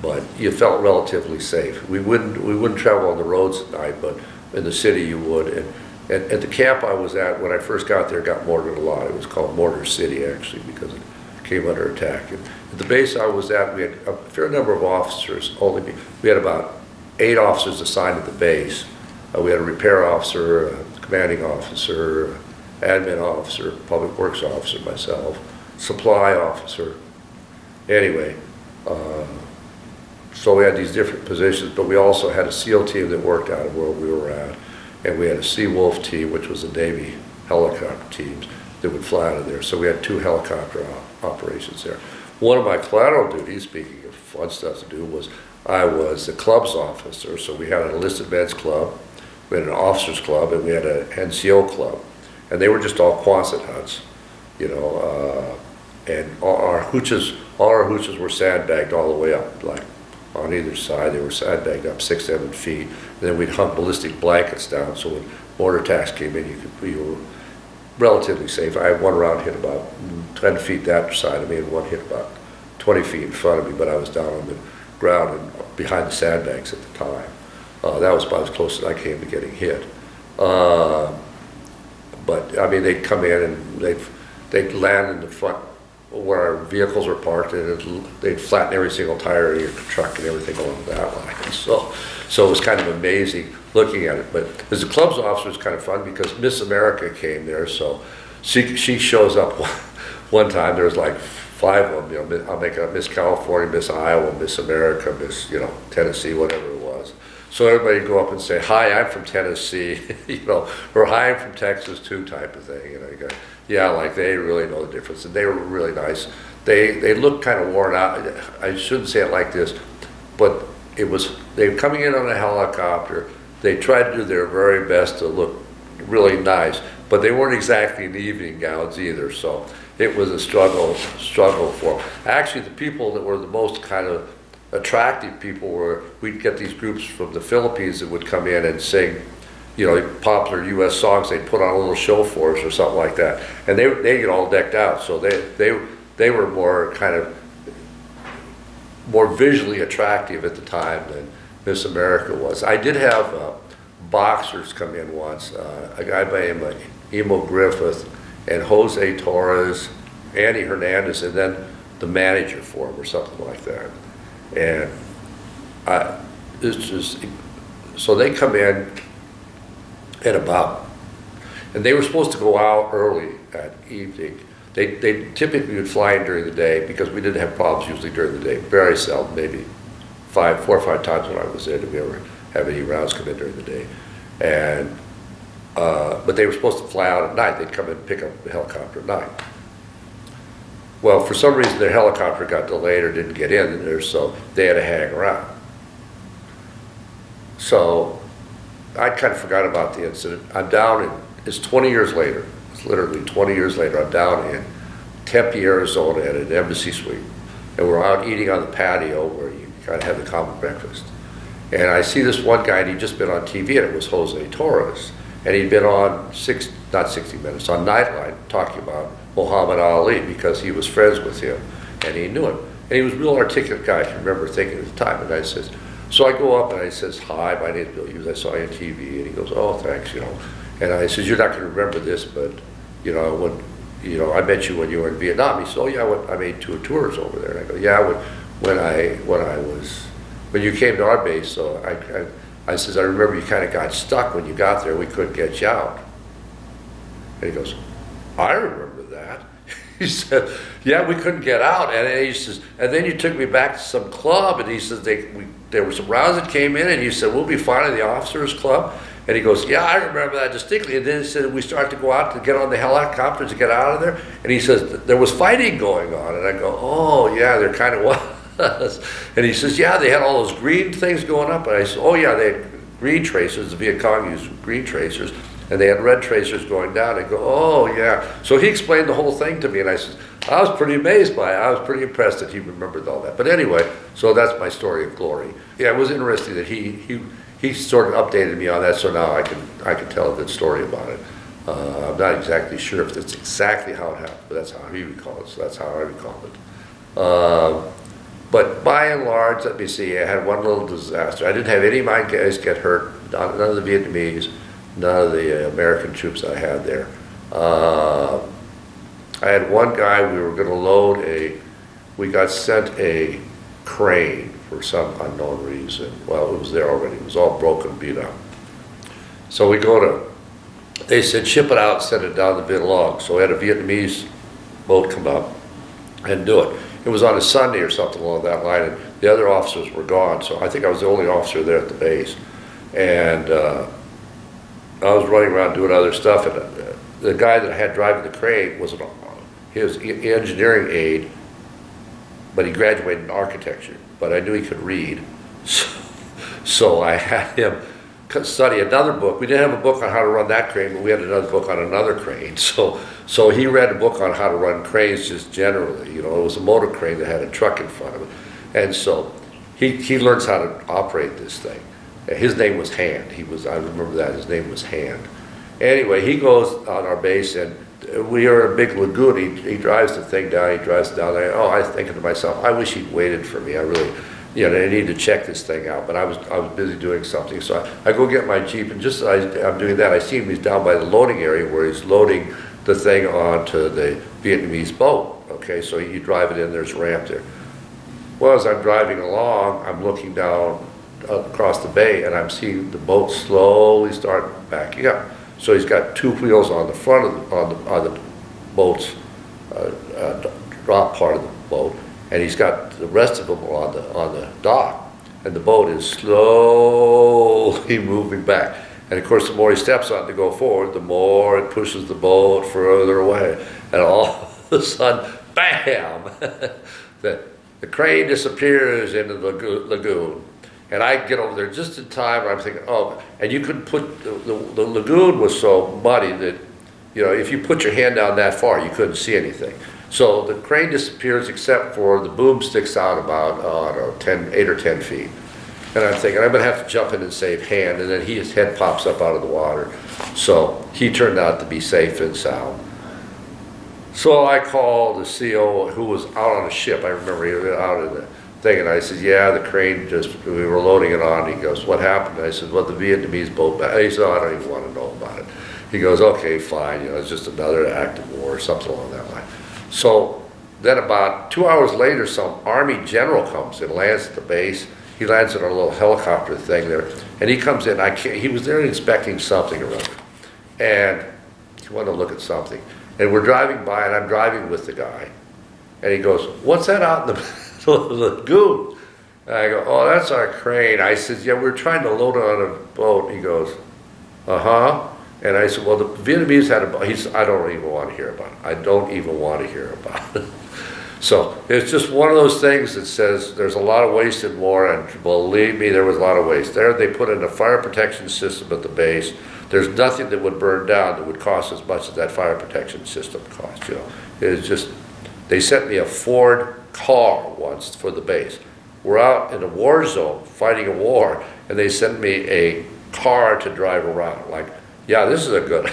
but you felt relatively safe. We wouldn't travel on the roads at night, but in the city you would. And at the camp I was at, when I first got there, got mortared a lot. It was called Mortar City, actually, because it came under attack. And at the base I was at, we had a fair number of officers. We had about 8 officers assigned at the base. We had a repair officer, a commanding officer, admin officer, public works officer, myself, supply officer. Anyway, so we had these different positions, but we also had a SEAL team that worked out of where we were at, and we had a Sea Wolf team, which was the Navy helicopter teams that would fly out of there. So we had 2 helicopter operations there. One of my collateral duties, speaking of fun stuff to do, was I was the club's officer. So we had an enlisted men's club, we had an officers club, and we had an NCO club. And they were just all Quonset huts, you know, and all our hooches were sandbagged all the way up, like on either side. They were sandbagged up 6-7 feet. And then we'd hung ballistic blankets down, so when mortar attacks came in, you were relatively safe. I had one round hit about 10 feet that side of me, and one hit about 20 feet in front of me, but I was down on the ground and behind the sandbags at the time. That was about as close as I came to getting hit. But I mean, they'd come in and they'd land in the front where our vehicles were parked, and they'd flatten every single tire of your truck and everything along that line. So it was kind of amazing looking at it. But as a club's officer, it's kind of fun because Miss America came there. So she shows up one time. There was like 5 of them. You know, I'll make it up: Miss California, Miss Iowa, Miss America, Miss Tennessee, whatever it was. So everybody would go up and say, "Hi, I'm from Tennessee," or "Hi, I'm from Texas too," type of thing. You go, yeah, like they really know the difference, and they were really nice. They looked kind of worn out. I shouldn't say it like this, but they were coming in on a helicopter. They tried to do their very best to look really nice, but they weren't exactly in evening gowns either. So it was a struggle for 'em. Actually, the people that were the most kind of attractive people were, we'd get these groups from the Philippines that would come in and sing, you know, popular U.S. songs. They'd put on a little show for us or something like that, and they get all decked out. So they were more kind of more visually attractive at the time than Miss America was. I did have boxers come in once, a guy by the name of Emo Griffith and Jose Torres, Andy Hernandez, and then the manager for him or something like that. And it's just, so they come in at about, and they were supposed to go out early that evening. They typically would fly in during the day because we didn't have problems usually during the day. Very seldom, maybe 4 or 5 times when I was there did we ever have any rounds come in during the day. And but they were supposed to fly out at night. They'd come in and pick up the helicopter at night. Well, for some reason their helicopter got delayed or didn't get in there, so they had to hang around. So I kind of forgot about the incident. I'm down in, it's 20 years later. It's literally 20 years later. I'm down in Tempe, Arizona at an embassy suite. And we're out eating on the patio where you kind of have the common breakfast. And I see this one guy, and he'd just been on TV, and it was Jose Torres. And he'd been on not 60 Minutes, on Nightline, talking about Muhammad Ali because he was friends with him and he knew him. And he was a real articulate guy, I can remember thinking at the time. And I says, so I go up and I says, hi, my name's Bill Hughes, I saw you on TV. And he goes, oh, thanks, you know. And I says, you're not going to remember this, but, you know, I met you when you were in Vietnam. He said, oh, yeah, I made 2 tours over there. And I go, yeah, when you came to our base, so I says, I remember you kind of got stuck when you got there. We couldn't get you out. And he goes, I remember that. He said, yeah, we couldn't get out. And he says, and then you took me back to some club, and he says, there were some rounds that came in, and he said, we'll be fine in the officers club. And he goes, yeah, I remember that distinctly. And then he said, we started to go out to get on the helicopter to get out of there. And he says, there was fighting going on. And I go, oh, yeah, there kind of was. And he says, yeah, they had all those green things going up. And I said, oh, yeah, they had green tracers. The Viet Cong used green tracers. And they had red tracers going down. I go, oh, yeah. So he explained the whole thing to me. And I said, I was pretty amazed by it. I was pretty impressed that he remembered all that. But anyway, so that's my story of glory. Yeah, it was interesting that he sort of updated me on that. So now I can tell a good story about it. I'm not exactly sure if that's exactly how it happened, but that's how he recalled it. So that's how I recall it. But by and large, let me see, I had one little disaster. I didn't have any of my guys get hurt, none of the Vietnamese, none of the American troops I had there. I had one guy, we were going to load we got sent a crane for some unknown reason. Well, it was there already. It was all broken, beat up. So they said, ship it out, send it down to Vinh Long. So we had a Vietnamese boat come up and do it. It was on a Sunday or something along that line, and the other officers were gone, so I think I was the only officer there at the base. And I was running around doing other stuff, and the guy that I had driving the crane was his engineering aide, but he graduated in architecture, but I knew he could read. So I had him study another book. We didn't have a book on how to run that crane, but we had another book on another crane. So he read a book on how to run cranes just generally. You know, it was a motor crane that had a truck in front of it. And so he learns how to operate this thing. His name was Hand. I remember that, his name was Hand. Anyway, he goes on our base, and we are in a big lagoon. He drives the thing down, he drives it down there. Oh, I was thinking to myself, I wish he'd waited for me. I really, I need to check this thing out, but I was busy doing something. So I go get my Jeep, and just as I'm doing that, I see him, he's down by the loading area where he's loading the thing onto the Vietnamese boat. Okay, so you drive it in, there's a ramp there. Well, as I'm driving along, I'm looking down across the bay, and I'm seeing the boat slowly start backing up. So he's got 2 wheels on the front of on the boat's drop part of the boat, and he's got the rest of them on the dock, and the boat is slowly moving back. And of course, the more he steps on to go forward, the more it pushes the boat further away. And all of a sudden, bam! the crane disappears into the lagoon. And I get over there just in time, and I'm thinking, oh, and you could put, the lagoon was so muddy that, you know, if you put your hand down that far, you couldn't see anything. So the crane disappears except for the boom sticks out about, I don't know, 8 or 10 feet. And I'm thinking, I'm gonna have to jump in and save hand, and then his head pops up out of the water. So he turned out to be safe and sound. So I called the CO who was out on a ship. I remember he was out in the thing, and I said, yeah, the crane we were loading it on. He goes, what happened? I said, well, the Vietnamese boat, he said, oh, I don't even want to know about it. He goes, okay, fine, you know, it's just another act of war or something along that line. So then about 2 hours later, some Army general comes and lands at the base. He lands in a little helicopter thing there, and he comes in, he was there inspecting something or other, and he wanted to look at something. And we're driving by, and I'm driving with the guy, and he goes, what's that out in the lagoon? And I go, oh, that's our crane. I said, yeah, we're trying to load it on a boat. He goes, uh-huh. And I said, well, the Vietnamese had a boat. He said, I don't even want to hear about it. I don't even want to hear about it. So it's just one of those things that says there's a lot of waste in war, and believe me, there was a lot of waste. There they put in a fire protection system at the base. There's nothing that would burn down that would cost as much as that fire protection system cost, you know. It's just, they sent me a Ford car once for the base. We're out in a war zone fighting a war, and they sent me a car to drive around. Like, yeah, this is a good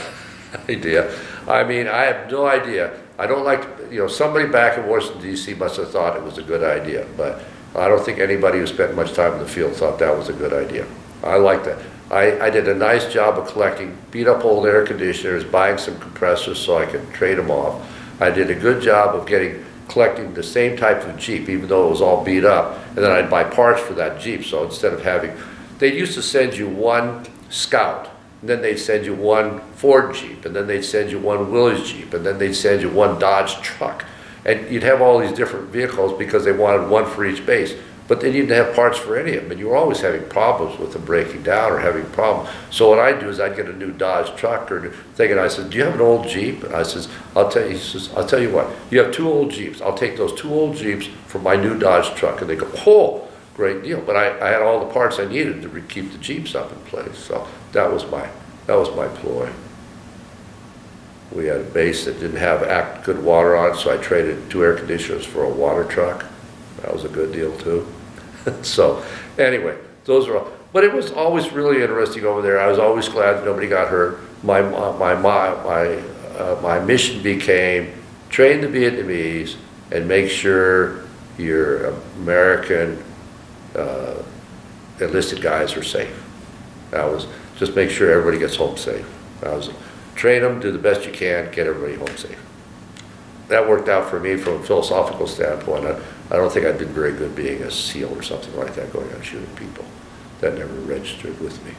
idea. I mean, I have no idea. I don't like, you know, somebody back in Washington, D.C. must have thought it was a good idea, but I don't think anybody who spent much time in the field thought that was a good idea. I like that. I did a nice job of collecting beat up old air conditioners, buying some compressors so I could trade them off. I did a good job of collecting the same type of Jeep, even though it was all beat up, and then I'd buy parts for that Jeep. So instead of having, they used to send you one Scout, and then they'd send you one Ford Jeep, and then they'd send you one Willys Jeep, and then they'd send you one Dodge truck. And you'd have all these different vehicles because they wanted one for each base. But they didn't have parts for any of them, and you were always having problems with them breaking down or having problems. So what I'd do is I'd get a new Dodge truck or thing, and I said, do you have an old Jeep? And I says, I'll tell you, he says, I'll tell you what, you have 2 old Jeeps. I'll take those 2 old Jeeps for my new Dodge truck. And they go, oh, great deal. But I had all the parts I needed to keep the Jeeps up in place. So that was my ploy. We had a base that didn't have good water on it, so I traded 2 air conditioners for a water truck. That was a good deal too. So anyway, those are all, but it was always really interesting over there. I was always glad nobody got hurt. My mission became train the Vietnamese and make sure your American enlisted guys are safe. That was just make sure everybody gets home safe. That was train them, do the best you can, get everybody home safe. That worked out for me from a philosophical standpoint. I don't think I'd been very good being a SEAL or something like that, going out shooting people. That never registered with me.